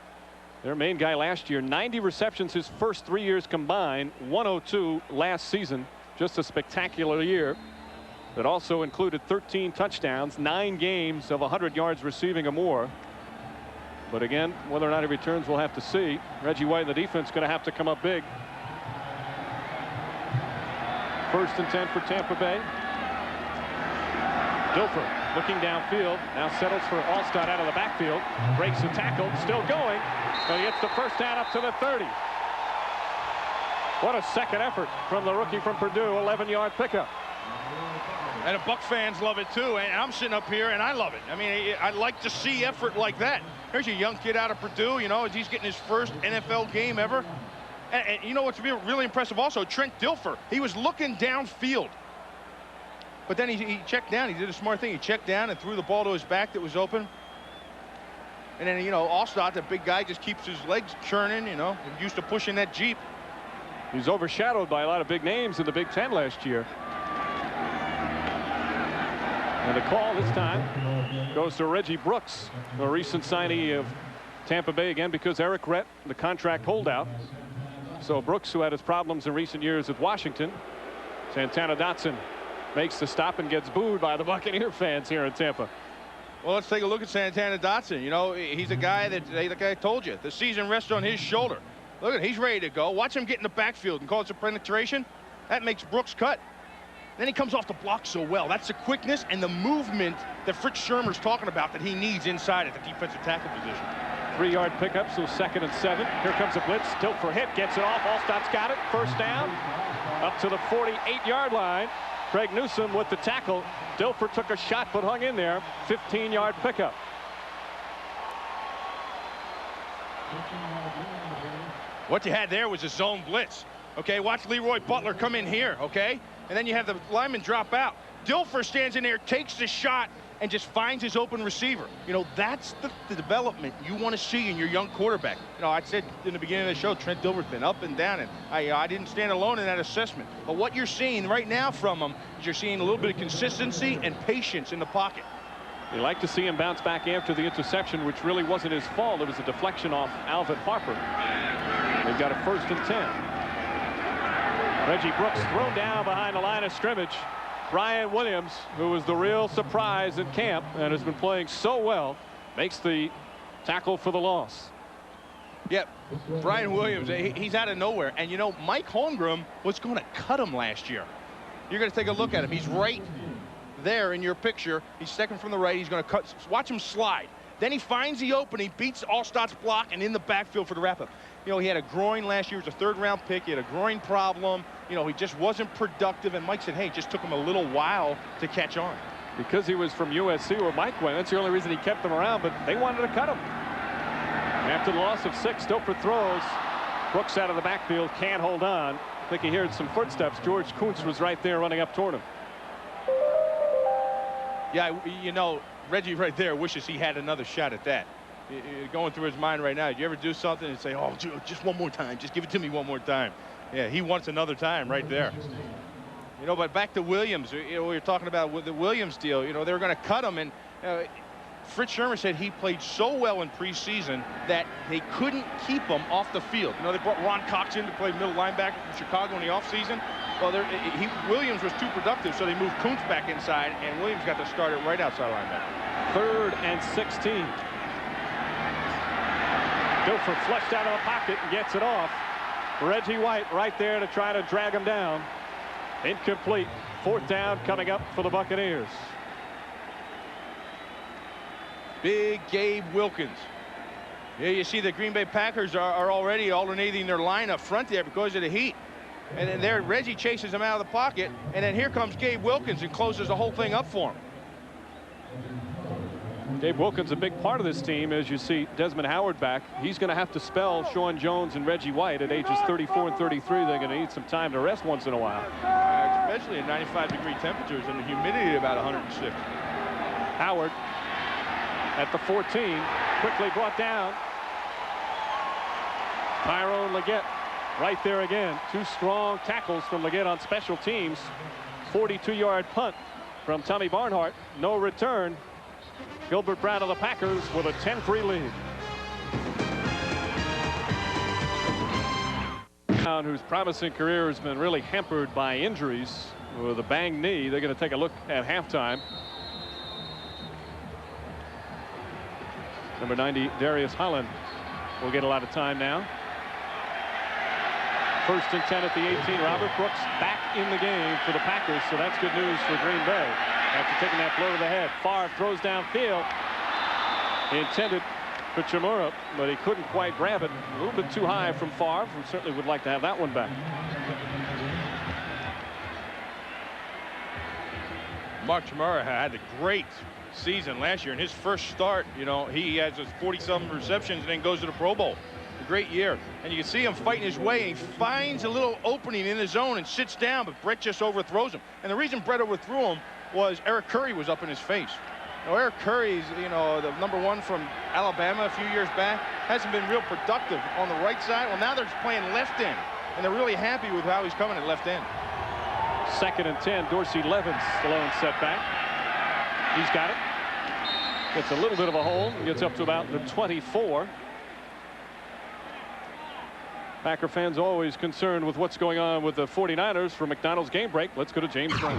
their main guy last year, 90 receptions his first 3 years combined, 102 last season. Just a spectacular year. That also included 13 touchdowns, 9 games of 100 yards receiving or more. But again, whether or not he returns, we'll have to see. Reggie White and the defense going to have to come up big. 1st and 10 for Tampa Bay. Dilfer looking downfield, now settles for Allstott out of the backfield, breaks the tackle, still going, but he gets the 1st down up to the 30. What a second effort from the rookie from Purdue, 11-yard pickup. And the Bucs fans love it too, and I'm sitting up here and I love it. I mean, I like to see effort like that. There's a young kid out of Purdue, you know, he's getting his first NFL game ever. And you know what's really impressive also, Trent Dilfer, he was looking downfield. But then he checked down. He did a smart thing. He checked down and threw the ball to his back that was open. And then, you know, Allstott, the big guy, just keeps his legs churning, you know, used to pushing that Jeep. He's overshadowed by a lot of big names in the Big Ten last year. And the call this time goes to Reggie Brooks, a recent signee of Tampa Bay, again because Eric Rett, the contract holdout. So Brooks, who had his problems in recent years with Washington. Santana Dotson makes the stop and gets booed by the Buccaneer fans here in Tampa. Well, let's take a look at Santana Dotson. You know, he's a guy that, like I told you, the season rests on his shoulder. Look at, he's ready to go. Watch him get in the backfield and call it a penetration. That makes Brooks cut. Then he comes off the block so well. That's the quickness and the movement that Fritz Shurmur's talking about that he needs inside at the defensive tackle position. 3-yard pickup, so 2nd and 7. Here comes a blitz. Dilfer hit, gets it off. Allstott's got it. First down, up to the 48-yard line. Craig Newsome with the tackle. Dilfer took a shot but hung in there. 15-yard pickup. What you had there was a zone blitz. Okay, watch Leroy Butler come in here, okay? And then you have the lineman drop out. Dilfer stands in there, takes the shot, and just finds his open receiver. You know, that's the development you want to see in your young quarterback. You know, I said in the beginning of the show, Trent Dilfer's been up and down, and I didn't stand alone in that assessment. But what you're seeing right now from him is you're seeing a little bit of consistency and patience in the pocket. You like to see him bounce back after the interception, which really wasn't his fault. It was a deflection off Alvin Harper. They've got a 1st and 10. Reggie Brooks thrown down behind the line of scrimmage. Brian Williams, who was the real surprise in camp and has been playing so well, makes the tackle for the loss. Yep, Brian Williams, he's out of nowhere. And, you know, Mike Holmgren was going to cut him last year. You're going to take a look at him. He's right there in your picture. He's second from the right. He's going to cut. Watch him slide. Then he finds the opening, beats Allstott's block, and in the backfield for the wrap-up. You know, he had a groin last year. It was a 3rd-round pick. He had a groin problem. You know, he just wasn't productive. And Mike said, hey, it just took him a little while to catch on. Because he was from USC where Mike went, that's the only reason he kept him around, but they wanted to cut him. After the loss of 6, Dilfer throws. Brooks out of the backfield, can't hold on. I think he heard some footsteps. George Kuntz was right there running up toward him. Yeah, you know, Reggie right there wishes he had another shot at that. Going through his mind right now. Do you ever do something and say, oh, just one more time, just give it to me one more time? Yeah, he wants another time right there. You know, but back to Williams. You know, we were talking about with the Williams deal. You know, they were going to cut him, and Fritz Shurmur said he played so well in preseason that they couldn't keep him off the field. You know, they brought Ron Cox in to play middle linebacker from Chicago in the offseason. Well, Williams was too productive, so they moved Kuntz back inside, and Williams got to start it right outside linebacker. 3rd and 16. Dilfer flushed out of the pocket and gets it off. Reggie White right there to try to drag him down. Incomplete. 4th down coming up for the Buccaneers. Big Gabe Wilkins. Yeah, you see the Green Bay Packers are already alternating their line up front there because of the heat. And then there, Reggie chases him out of the pocket, and then here comes Gabe Wilkins and closes the whole thing up for him. Gabe Wilkins, a big part of this team, as you see Desmond Howard back. He's going to have to spell Sean Jones and Reggie White at ages 34 and 33. They're going to need some time to rest once in a while. Especially in 95-degree temperatures and the humidity at about 106. Howard at the 14, quickly brought down. Tyrone Leggett right there again. 2 strong tackles from Leggett on special teams. 42-yard punt from Tommy Barnhart. No return. Gilbert Brown of the Packers with a 10-3 lead. Brown, whose promising career has been really hampered by injuries with a banged knee. They're going to take a look at halftime. Number 90, Darius Holland, will get a lot of time now. 1st and 10 at the 18. Robert Brooks back in the game for the Packers, so that's good news for Green Bay. After taking that blow to the head, Favre throws downfield. He intended for Chimura, but he couldn't quite grab it. A little bit too high from Favre, who certainly would like to have that one back. Mark Chimura had a great season last year. In his first start, you know, he has 40-some receptions and then goes to the Pro Bowl. A great year. And you can see him fighting his way, and he finds a little opening in the zone and sits down, but Brett just overthrows him. And the reason Brett overthrew him was Eric Curry was up in his face. Now, Eric Curry's, you know, the #1 from Alabama a few years back, hasn't been real productive on the right side. Well, now they're just playing left end, and they're really happy with how he's coming at left end. 2nd and 10. Dorsey Levens, the lone setback. He's got it. Gets a little bit of a hole. Gets up to about the 24. Packer fans always concerned with what's going on with the 49ers. For McDonald's game break, let's go to James Brown.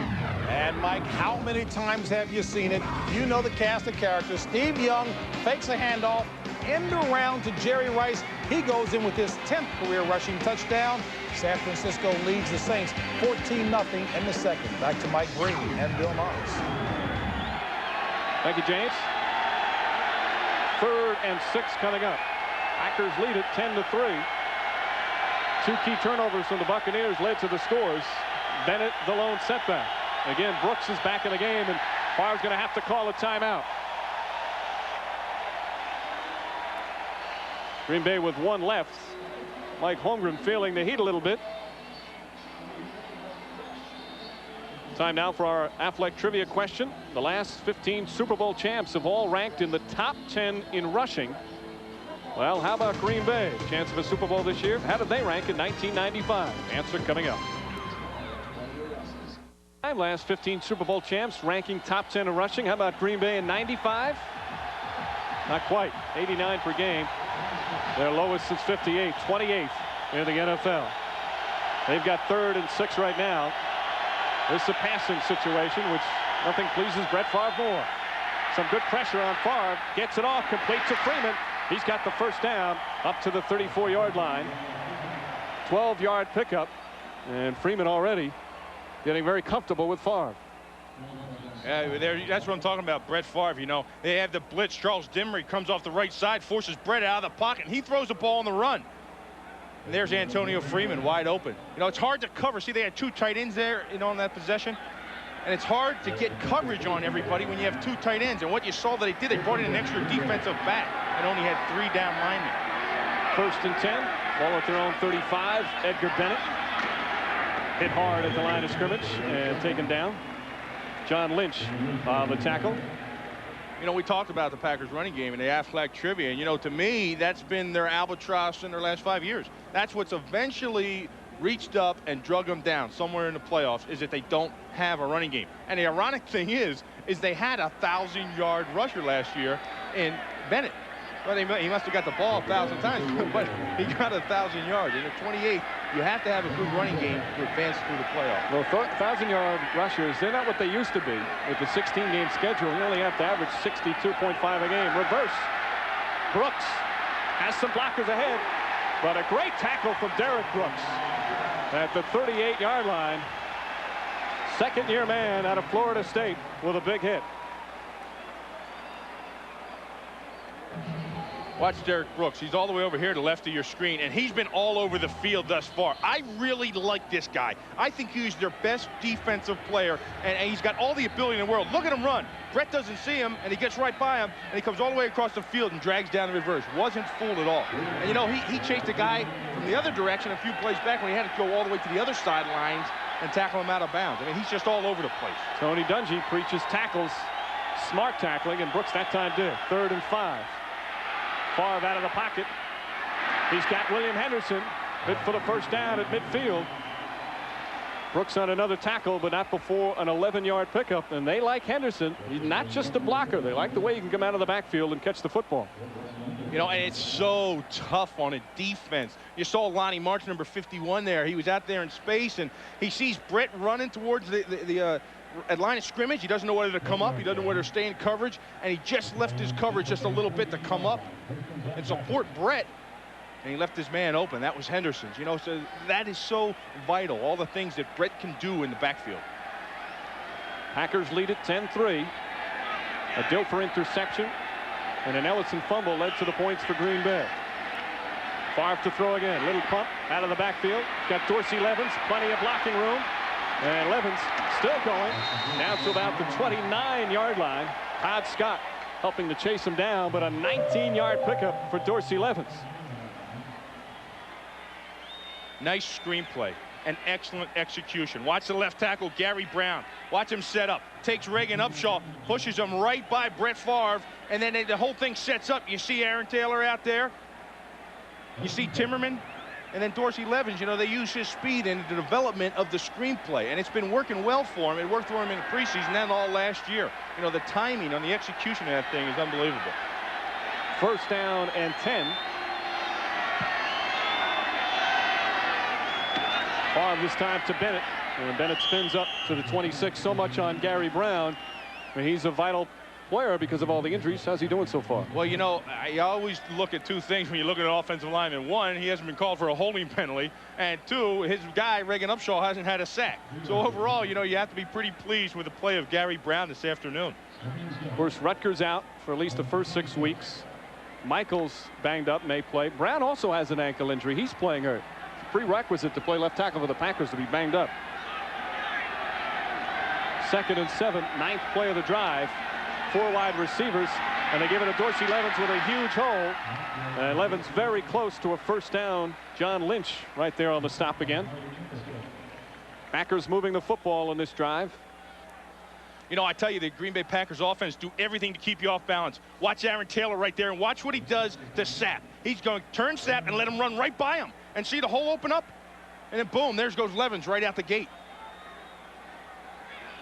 And Mike, how many times have you seen it? You know the cast of characters. Steve Young fakes a handoff, end around to Jerry Rice. He goes in with his 10th career rushing touchdown. San Francisco leads the Saints 14-0 in the second. Back to Mike Brady and Bill Morris. Thank you, James. 3rd and 6 coming up. Packers lead it 10-3. 2 key turnovers from the Buccaneers led to the scores. Bennett, the lone setback. Again, Brooks is back in the game, and Favre's going to have to call a timeout. Green Bay with 1 left. Mike Holmgren feeling the heat a little bit. Time now for our Affleck trivia question. The last 15 Super Bowl champs have all ranked in the top 10 in rushing. Well, how about Green Bay? Chance of a Super Bowl this year? How did they rank in 1995? Answer coming up. Last 15 Super Bowl champs ranking top 10 in rushing. How about Green Bay in 95? Not quite. 89 per game. Their lowest since 58. 28th in the NFL. They've got 3rd and 6 right now. This is a passing situation, which nothing pleases Brett Favre more. Some good pressure on Favre. Gets it off. Complete to Freeman. He's got the first down up to the 34-yard line. 12-yard pickup. And Freeman already getting very comfortable with Favre. Yeah, that's what I'm talking about, Brett Favre. You know, they have the blitz. Charles Dimmery comes off the right side, forces Brett out of the pocket, and he throws the ball on the run. And there's Antonio Freeman wide open. You know, it's hard to cover. See, they had 2 tight ends there, you know, on that possession. And it's hard to get coverage on everybody when you have 2 tight ends. And what you saw that they did, they brought in an extra defensive back and only had 3 down linemen. 1st and 10. Ball at their own 35. Edgar Bennett hit hard at the line of scrimmage and taken down. John Lynch on the tackle. You know, we talked about the Packers running game and the Affleck trivia. And, you know, to me, that's been their albatross in their last 5 years. That's what's eventually reached up and drug them down somewhere in the playoffs, is that they don't have a running game. And the ironic thing is they had a 1,000-yard rusher last year in Bennett. Well, he must have got the ball 1,000 times, but he got 1,000 yards. And at 28, you have to have a good running game to advance through the playoffs. Well, 1,000-yard rushers, they're not what they used to be. With the 16-game schedule, you only have to average 62.5 a game. Reverse. Brooks has some blockers ahead, but a great tackle from Derek Brooks at the 38-yard line. Second-year man out of Florida State with a big hit. Watch Derek Brooks. He's all the way over here to the left of your screen, and he's been all over the field thus far. I really like this guy. I think he's their best defensive player, and he's got all the ability in the world. Look at him run. Brett doesn't see him, and he gets right by him, and he comes all the way across the field and drags down the reverse. Wasn't fooled at all. And, you know, he chased a guy from the other direction a few plays back when he had to go all the way to the other sidelines and tackle him out of bounds. I mean, he's just all over the place. Tony Dungy preaches tackles, smart tackling, and Brooks that time did. 3rd and 5. Favre out of the pocket. He's got William Henderson hit for the first down at midfield. Brooks on another tackle, but not before an 11-yard pickup. And they like Henderson. He's not just a blocker. They like the way he can come out of the backfield and catch the football. You know, and it's so tough on a defense. You saw Lonnie March, number 51 there. He was out there in space, and he sees Brett running towards the at line of scrimmage. He doesn't know whether to come up. He doesn't know whether to stay in coverage. And he just left his coverage just a little bit to come up and support Brett. And he left his man open. That was Henderson's. You know, so that is so vital. All the things that Brett can do in the backfield. Packers lead it 10-3. A Dilfer interception and an Ellison fumble led to the points for Green Bay. Favre to throw again. Little pump out of the backfield. Got Dorsey Levens. Plenty of blocking room. And Levens still going down to about the 29-yard line. Todd Scott helping to chase him down, but a 19-yard pickup for Dorsey Levens. Nice screenplay and excellent execution. Watch the left tackle, Gary Brown. Watch him set up. Takes Reagan Upshaw, pushes him right by Brett Favre, and then the whole thing sets up. You see Aaron Taylor out there. You see Timmerman. And then Dorsey Levens, you know, they use his speed in the development of the screenplay. And it's been working well for him. It worked for him in the preseason and all last year. You know, the timing on the execution of that thing is unbelievable. 1st down and 10. Favre this time to Bennett. And Bennett spins up to the 26. So much on Gary Brown. He's a vital player because of all the injuries. How's he doing so far? Well, you know, I always look at two things when you look at an offensive lineman. One, he hasn't been called for a holding penalty. And two, his guy, Reagan Upshaw, hasn't had a sack. So overall, you know, you have to be pretty pleased with the play of Gary Brown this afternoon. Of course, Rutgers out for at least the first 6 weeks. Michaels banged up, may play. Brown also has an ankle injury. He's playing hurt. It's a prerequisite to play left tackle for the Packers to be banged up. 2nd and 7, 9th play of the drive. 4 wide receivers, and they give it to Dorsey Levens with a huge hole. And Levens very close to a first down. John Lynch right there on the stop again. Packers moving the football in this drive. You know, I tell you, the Green Bay Packers offense do everything to keep you off balance. Watch Aaron Taylor right there, and watch what he does to Sapp. He's going to turn Sapp and let him run right by him. And see the hole open up? And then, boom, there goes Levens right out the gate.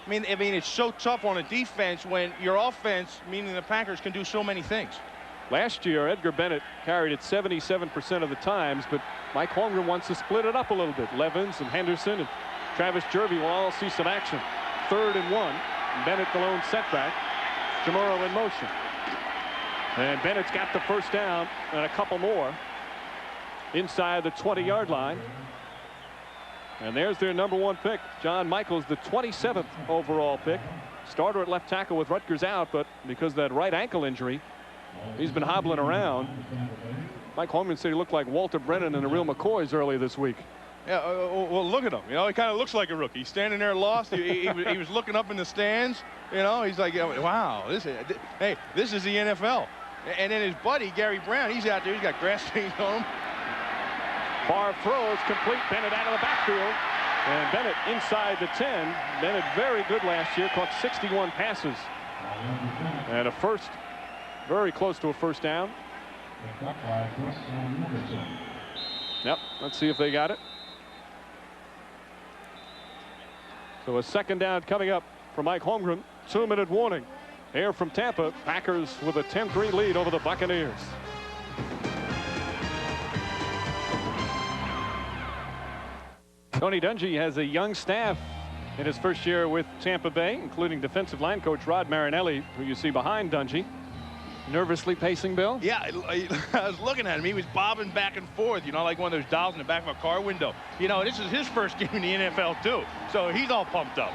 I mean, it's so tough on a defense when your offense, meaning the Packers, can do so many things. Last year, Edgar Bennett carried it 77% of the times, but Mike Holmgren wants to split it up a little bit. Levens and Henderson and Travis Jervey will all see some action. 3rd and 1. Bennett the lone setback. Chamorro in motion. And Bennett's got the first down and a couple more inside the 20-yard line. And there's their #1 pick, John Michaels, the 27th overall pick. Starter at left tackle with Rutgers out, but because of that right ankle injury, he's been hobbling around. Mike Holmgren said he looked like Walter Brennan and the real McCoys earlier this week. Yeah, well, look at him. You know, he kind of looks like a rookie. He's standing there lost. He was looking up in the stands. You know, he's like, wow, this is the NFL. And then his buddy, Gary Brown, he's out there. He's got grass stains on him. Favre throws complete. Bennett out of the backfield. And Bennett inside the 10. Bennett very good last year. Caught 61 passes. And a first. Very close to a first down. Yep. Let's see if they got it. So a 2nd down coming up for Mike Holmgren. 2-minute warning. Here from Tampa. Packers with a 10-3 lead over the Buccaneers. Tony Dungy has a young staff in his first year with Tampa Bay, including defensive line coach Rod Marinelli, who you see behind Dungy. Nervously pacing, Bill? Yeah, I was looking at him. He was bobbing back and forth, you know, like one of those dolls in the back of a car window. You know, this is his first game in the NFL, too. So he's all pumped up.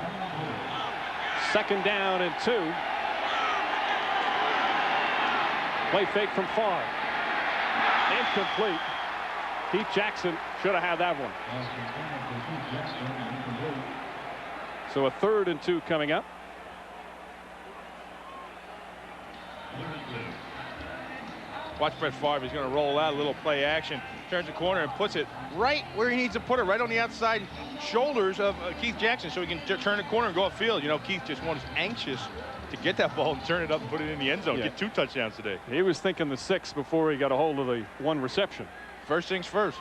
2nd down and 2. Play fake from Favre. Incomplete. Keith Jackson should have had that one. So a 3rd and 2 coming up. Watch Brett Favre. He's going to roll out a little play action. Turns the corner and puts it right where he needs to put it, right on the outside shoulders of Keith Jackson, so he can turn the corner and go upfield. You know, Keith just was anxious to get that ball and turn it up and put it in the end zone. Yeah. Get 2 touchdowns today. He was thinking the 6 before he got a hold of the 1 reception. First things first.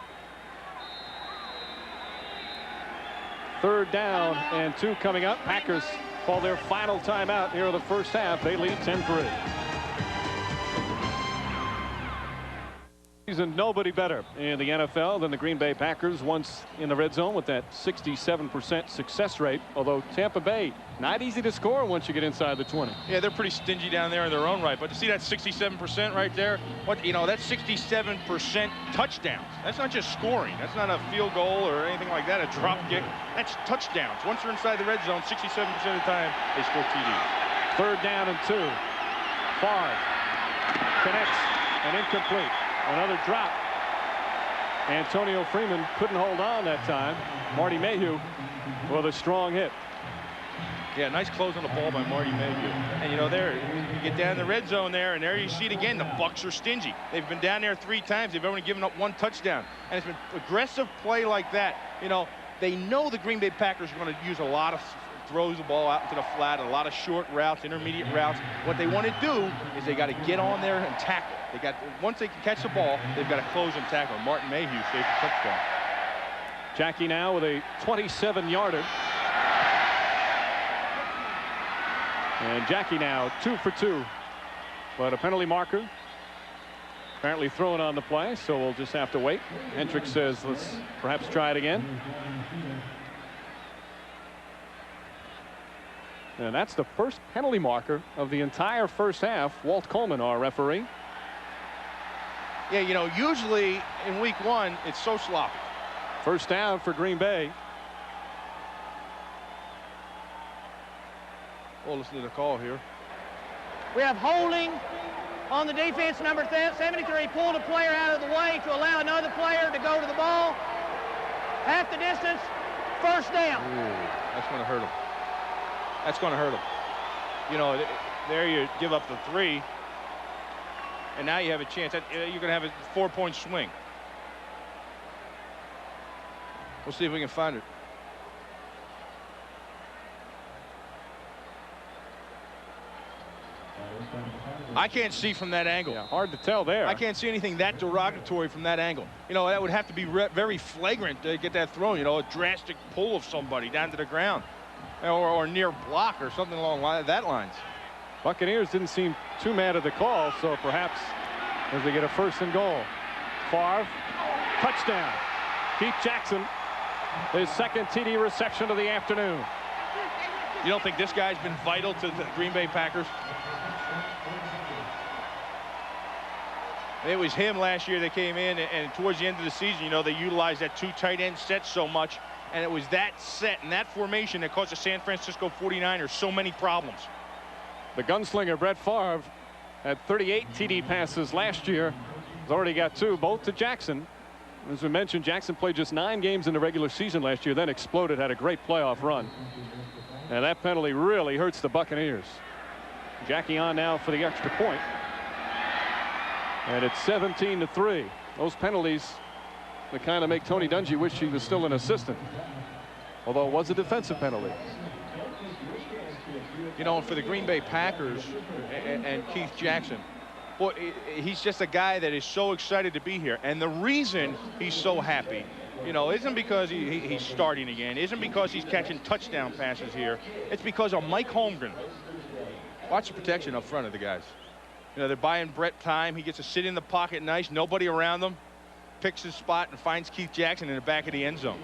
3rd down and 2 coming up. Packers call their final timeout here in the first half. They lead 10-3. And nobody better in the NFL than the Green Bay Packers, once in the red zone with that 67% success rate. Although Tampa Bay, not easy to score once you get inside the 20. Yeah, they're pretty stingy down there in their own right. But to see that 67% right there, that's 67% touchdowns. That's not just scoring. That's not a field goal or anything like that, a drop kick. That's touchdowns. Once they're inside the red zone, 67% of the time, they score TDs. 3rd down and 2. Favre connects and incomplete. Another drop. Antonio Freeman couldn't hold on that time. Marty Mayhew with a strong hit. Yeah, nice close on the ball by Marty Mayhew. And, you know, there, you get down in the red zone there, and there you see it again. The Bucs are stingy. They've been down there 3 times. They've only given up 1 touchdown. And it's been aggressive play like that. You know, they know the Green Bay Packers are going to use a lot of throws the ball out into the flat, a lot of short routes, intermediate routes. What they want to do is they got to get on there and tackle. Once they can catch the ball, they've got to close and tackle. Martin Mayhew saves the touchdown. Jackie now with a 27-yarder. And Jackie now 2 for 2. But a penalty marker apparently thrown on the play, so we'll just have to wait. Hendricks says let's perhaps try it again. And that's the first penalty marker of the entire first half. Walt Coleman, our referee. Yeah, you know, usually in week 1, it's so sloppy. First down for Green Bay. Well, listen to the call here. We have holding on the defense, number 73. Pulled a player out of the way to allow another player to go to the ball. Half the distance, first down. Ooh, that's going to hurt him. That's going to hurt him. You know, there you give up the 3, and now you have a chance. You're going to have a 4-point swing. We'll see if we can find it. I can't see from that angle. Yeah, hard to tell there. I can't see anything that derogatory from that angle. You know, that would have to be very flagrant to get that thrown. You know, a drastic pull of somebody down to the ground, or near block or something along that lines. Buccaneers didn't seem too mad at the call, so perhaps as they get a 1st and goal. Favre, touchdown. Keith Jackson, his 2nd TD reception of the afternoon. You don't think this guy's been vital to the Green Bay Packers? It was him last year that came in, and towards the end of the season, you know, they utilized that 2 tight end set so much, and it was that set and that formation that caused the San Francisco 49ers so many problems. The gunslinger Brett Favre had 38 TD passes last year. He's already got 2, both to Jackson. As we mentioned, Jackson played just 9 games in the regular season last year, then exploded, had a great playoff run. And that penalty really hurts the Buccaneers. Jackie on now for the extra point. And it's 17-3. Those penalties, the kind of make Tony Dungy wish he was still an assistant. Although it was a defensive penalty. You know, for the Green Bay Packers and Keith Jackson, boy, he's just a guy that is so excited to be here. And the reason he's so happy, you know, isn't because he's starting again, isn't because he's catching touchdown passes here. It's because of Mike Holmgren. Watch the protection up front of the guys. You know, they're buying Brett time. He gets to sit in the pocket nice, nobody around him, picks his spot and finds Keith Jackson in the back of the end zone.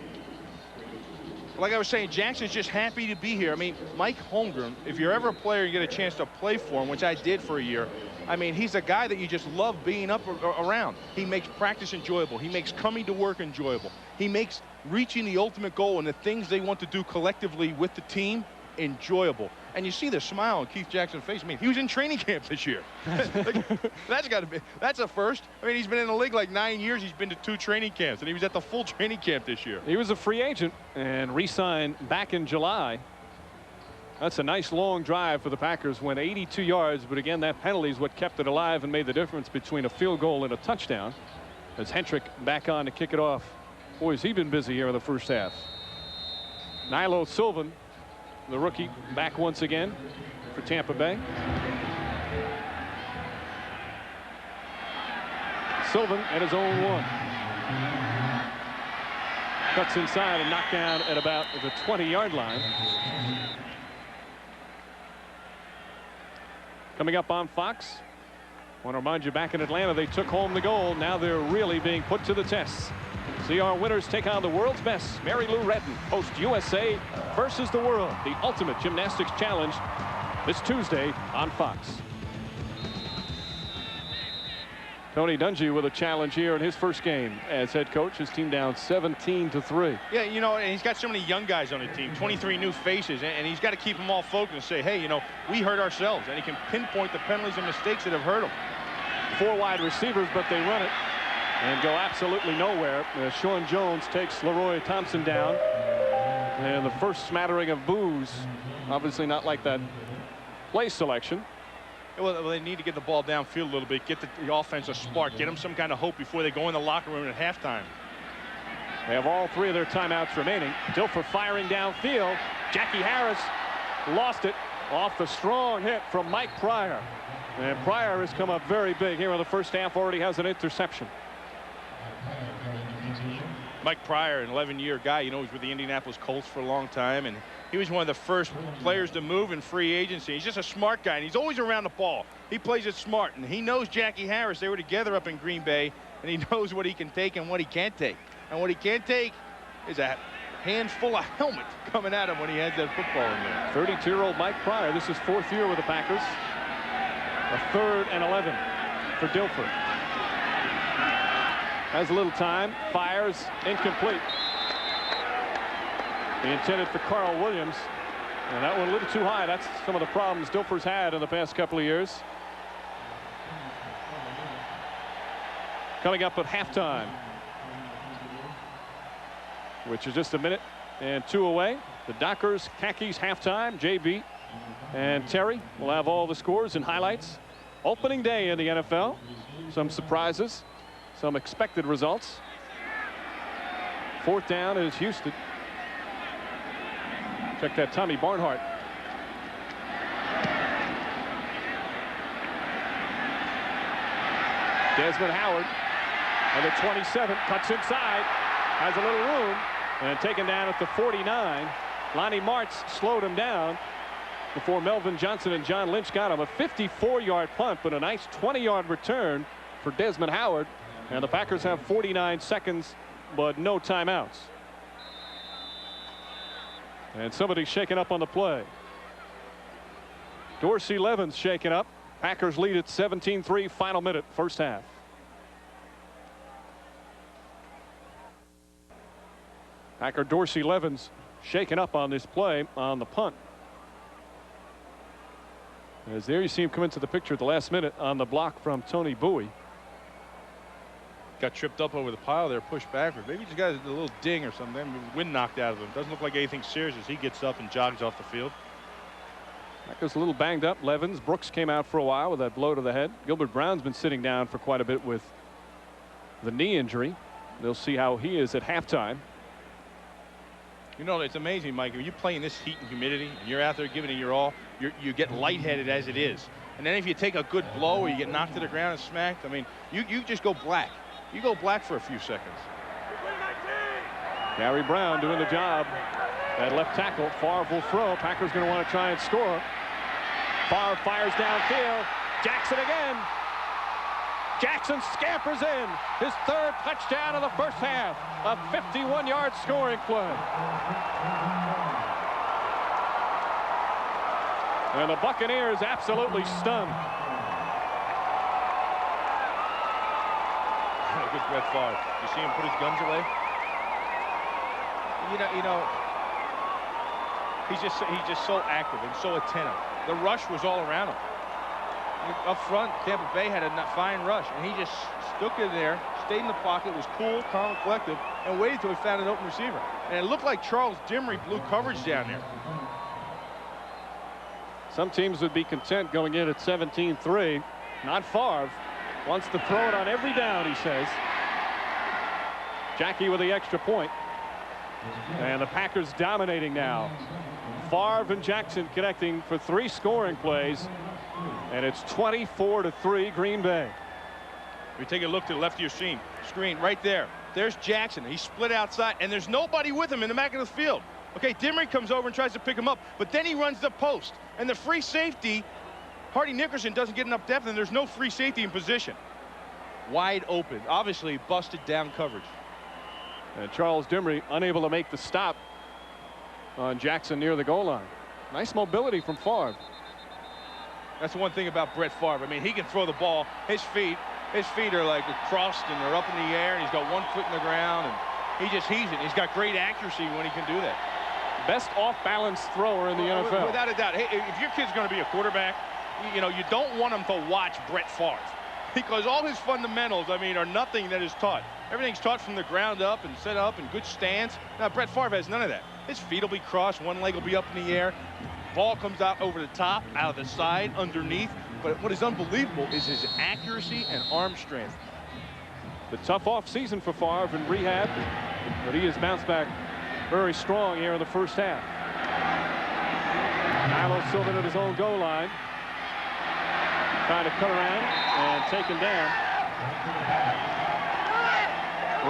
Like I was saying, Jackson's just happy to be here. I mean, Mike Holmgren, if you're ever a player and you get a chance to play for him, which I did for a year, I mean, he's a guy that you just love being up around. He makes practice enjoyable. He makes coming to work enjoyable. He makes reaching the ultimate goal and the things they want to do collectively with the team enjoyable. And you see the smile on Keith Jackson's face. I mean, he was in training camp this year. That's a first. I mean, he's been in the league like 9 years. He's been to 2 training camps, and he was at the full training camp this year. He was a free agent and re-signed back in July. That's a nice long drive for the Packers. Went 82 yards, but again, that penalty is what kept it alive and made the difference between a field goal and a touchdown. As Hentrick back on to kick it off. Boy, has he been busy here in the first half. Nilo Sylvan, the rookie, back once again for Tampa Bay. Sylvan at his own 1. Cuts inside and knocked down at about the 20-yard line. Coming up on Fox, I want to remind you, back in Atlanta, they took home the gold. Now they're really being put to the test. See our winners take on the world's best. Mary Lou Retton hosts USA versus the World, the Ultimate Gymnastics Challenge, this Tuesday on Fox. Tony Dungy with a challenge here in his first game as head coach. His team down 17-3. Yeah, you know, and he's got so many young guys on the team, 23 new faces, and he's got to keep them all focused and say, hey, you know, we hurt ourselves, and he can pinpoint the penalties and mistakes that have hurt him. 4 wide receivers, but they run it and go absolutely nowhere. Sean Jones takes Leroy Thompson down, and the first smattering of boos, obviously not like that play selection. Well, they need to get the ball downfield a little bit, get the offense a spark, get them some kind of hope before they go in the locker room at halftime. They have all 3 of their timeouts remaining. Dilfer firing downfield. Jackie Harris lost it off the strong hit from Mike Pryor. And Pryor has come up very big here in the first half, already has an interception. Mike Pryor, an 11-year guy, you know, he's with the Indianapolis Colts for a long time, and he was one of the first players to move in free agency. He's just a smart guy, and he's always around the ball. He plays it smart, and he knows Jackie Harris. They were together up in Green Bay, and he knows what he can take and what he can't take. And what he can't take is a handful of helmet coming at him when he had that football in there. 32-year-old Mike Pryor. This is 4th year with the Packers. A 3rd and 11 for Dilfer. Has a little time. Fires. Incomplete. He intended for Carl Williams. And that one a little too high. That's some of the problems Dilfer's had in the past couple of years. Coming up at halftime, which is just a minute and 2 away. The Dockers Khakis halftime. JB and Terry will have all the scores and highlights. Opening day in the NFL. Some surprises, some expected results. 4th down is Houston. Check that Tommy Barnhart. Desmond Howard on the 27, cuts inside, has a little room, and taken down at the 49. Lonnie Martz slowed him down before Melvin Johnson and John Lynch got him. A 54-yard punt, but a nice 20-yard return for Desmond Howard. And the Packers have 49 seconds, but no timeouts. And somebody's shaken up on the play. Dorsey Levin's shaken up. Packers lead at 17-3, final minute, first half. Packer Dorsey Levin's shaken up on this play on the punt. As there you see him come into the picture at the last minute on the block from Tony Bowie. Got tripped up over the pile there, pushed backward. Maybe he just got a little ding or something. Wind knocked out of him. Doesn't look like anything serious as he gets up and jogs off the field. Packers a little banged up. Levins. Brooks came out for a while with that blow to the head. Gilbert Brown's been sitting down for quite a bit with the knee injury. They'll see how he is at halftime. You know, it's amazing, Mike. When you play in this heat and humidity and you're out there giving it your all, you get lightheaded as it is. And then if you take a good blow or you get knocked to the ground and smacked, I mean, you just go black. You go black for a few seconds. Gary Brown doing the job at left tackle. Favre will throw. Packers going to want to try and score. Favre fires downfield. Jackson again. Jackson scampers in. His 3rd touchdown of the first half. A 51-yard scoring play. And the Buccaneers absolutely stunned. Good Brett Favre. You see him put his guns away? You know, he's just so active and so attentive. The rush was all around him. Up front, Tampa Bay had a fine rush, and he just stuck in there, stayed in the pocket, was cool, calm, and collective, and waited till he found an open receiver. And it looked like Charles Dimry blew coverage down there. Some teams would be content going in at 17-3. Not Favre. Wants to throw it on every down, he says. Jackie with the extra point. And the Packers dominating now. Favre and Jackson connecting for 3 scoring plays. And it's 24-3 Green Bay. We take a look to the left of your screen right there. There's Jackson. He's split outside, and there's nobody with him in the back of the field. Okay, Dimry comes over and tries to pick him up, but then he runs the post. And the free safety, Hardy Nickerson, doesn't get enough depth, and there's no free safety in position. Wide open. Obviously busted down coverage. And Charles Dimry unable to make the stop on Jackson near the goal line. Nice mobility from Favre. That's the one thing about Brett Favre. I mean, he can throw the ball. His feet are like crossed and they're up in the air, and he's got one foot in the ground, and he just heaves it. He's got great accuracy when he can do that. Best off-balance thrower in the NFL. Without a doubt. Hey, if your kid's going to be a quarterback, you know, you don't want him to watch Brett Favre, because all his fundamentals, I mean, are nothing that is taught. Everything's taught from the ground up and set up and good stance. Now, Brett Favre has none of that. His feet will be crossed. One leg will be up in the air. Ball comes out over the top, out of the side, underneath. But what is unbelievable is his accuracy and arm strength. The tough off season for Favre in rehab, but he has bounced back very strong here in the first half. Milo Sylvan at his own goal line, trying to cut around and taken down.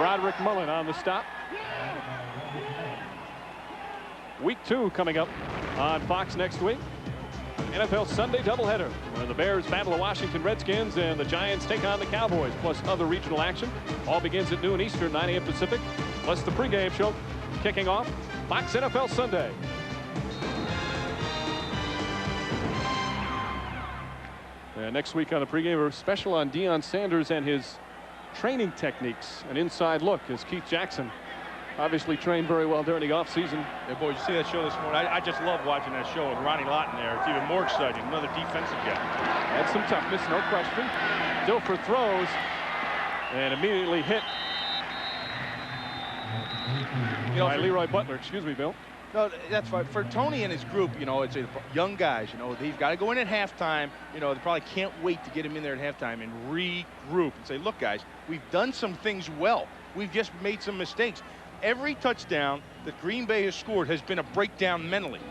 Roderick Mullen on the stop. Week 2 coming up on Fox next week. NFL Sunday doubleheader, where the Bears battle the Washington Redskins and the Giants take on the Cowboys, plus other regional action. All begins at noon Eastern, 9 a.m. Pacific, plus the pregame show kicking off Fox NFL Sunday. And next week on the pregame, we're special on Deion Sanders and his training techniques. An inside look as Keith Jackson obviously trained very well during the offseason. Yeah, boy, you see that show this morning? I just love watching that show with Ronnie Lott in there. It's even more exciting. Another defensive guy. Had some toughness, no question. Dilfer throws and immediately hit by Leroy Butler. Excuse me, Bill. No, that's fine. For Tony and his group, you know, it's young guys. You know, they've got to go in at halftime. You know, they probably can't wait to get him in there at halftime and regroup and say, look, guys, we've done some things well. We've just made some mistakes. Every touchdown that Green Bay has scored has been a breakdown mentally.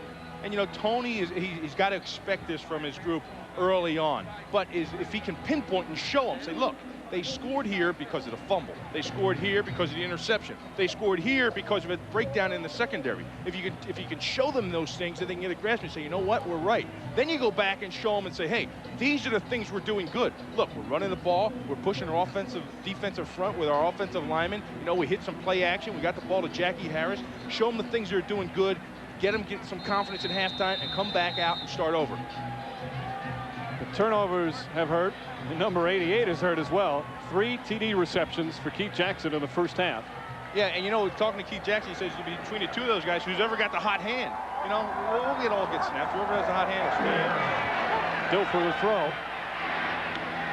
And, you know, Tony, he's got to expect this from his group early on. But if he can pinpoint and show them, say, look, they scored here because of the fumble. They scored here because of the interception. They scored here because of a breakdown in the secondary. If you can show them those things, then they can get a grasp and say, you know what, we're right. Then you go back and show them and say, hey, these are the things we're doing good. Look, we're running the ball. We're pushing our defensive front with our offensive linemen. You know, we hit some play action. We got the ball to Jackie Harris. Show them the things they're doing good. Get some confidence at halftime and come back out and start over. The turnovers have hurt. The number 88 is hurt as well. 3 TD receptions for Keith Jackson in the first half. Yeah, and you know, talking to Keith Jackson, he says between the two of those guys, who's ever got the hot hand, you know, we'll all get snapped. Whoever has the hot hand will stay in. Dill for the throw.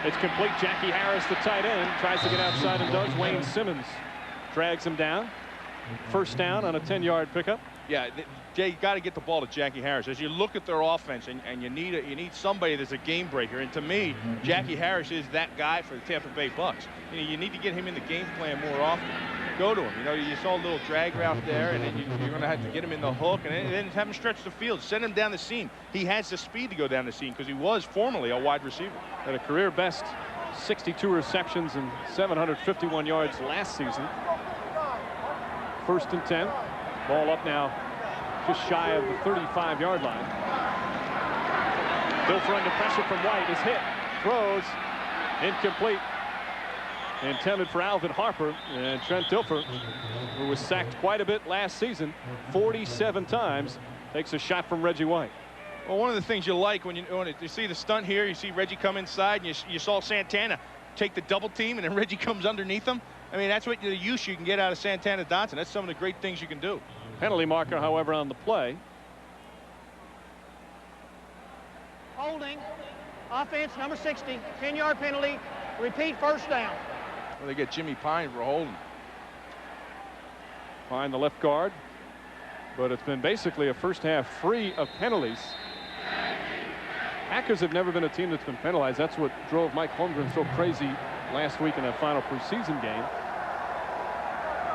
It's complete. Jackie Harris, the tight end, tries to get outside and does. Wayne Simmons drags him down. First down on a 10-yard pickup. Yeah, Jay, you got to get the ball to Jackie Harris. As you look at their offense, and you need somebody that's a game breaker. And to me, Jackie Harris is that guy for the Tampa Bay Bucs. You know, you need to get him in the game plan more often. Go to him. You know, you saw a little drag route there, and then you're going to have to get him in the hook, and then have him stretch the field. Send him down the seam. He has the speed to go down the seam because he was formerly a wide receiver. At a career best 62 receptions and 751 yards last season. First and 10. Ball up now just shy of the 35-yard line. Dilfer under pressure from White is hit. Throws incomplete. Intended for Alvin Harper, and Trent Dilfer, who was sacked quite a bit last season, 47 times, takes a shot from Reggie White. Well, one of the things you like when you see the stunt here, you see Reggie come inside, and you saw Santana take the double team, and then Reggie comes underneath him. I mean, that's what the use you can get out of Santana Dotson. That's some of the great things you can do. Penalty marker, however, on the play. Holding. Offense, number 60. 10-yard penalty. Repeat, first down. Well, they get Jimmy Pine for holding. Pine, the left guard. But it's been basically a first half free of penalties. Packers have never been a team that's been penalized. That's what drove Mike Holmgren so crazy last week in that final preseason game.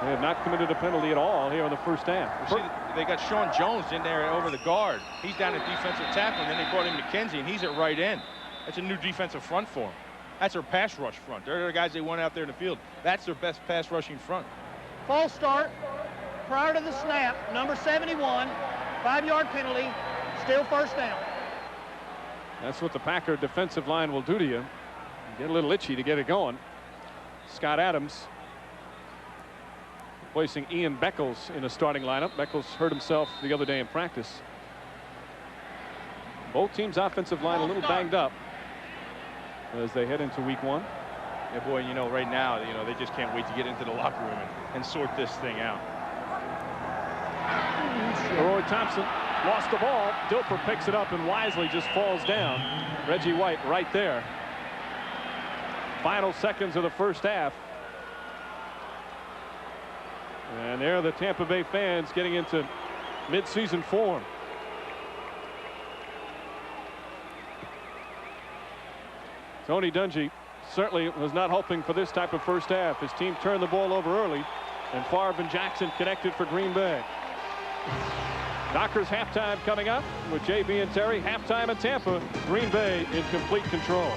They have not committed a penalty at all here in the first half. See, they got Sean Jones in there over the guard. He's down at defensive tackle, and then they brought in McKenzie, and he's at right end. That's a new defensive front for him. That's their pass rush front. They're the guys they want out there in the field. That's their best pass rushing front. False start. Prior to the snap, number 71, 5-yard penalty, still first down. That's what the Packer defensive line will do to you. Get a little itchy to get it going. Scott Adams placing Ian Beckles in a starting lineup. Beckles hurt himself the other day in practice. Both teams' offensive line a little banged up as they head into week 1. Yeah, boy, you know, right now, you know, they just can't wait to get into the locker room and sort this thing out. Roy Thompson lost the ball. Dilfer picks it up and wisely just falls down. Reggie White right there. Final seconds of the first half. And there are the Tampa Bay fans getting into mid-season form. Tony Dungy certainly was not hoping for this type of first half. His team turned the ball over early, and Favre and Jackson connected for Green Bay. Dockers halftime coming up with JB and Terry. Halftime in Tampa. Green Bay in complete control.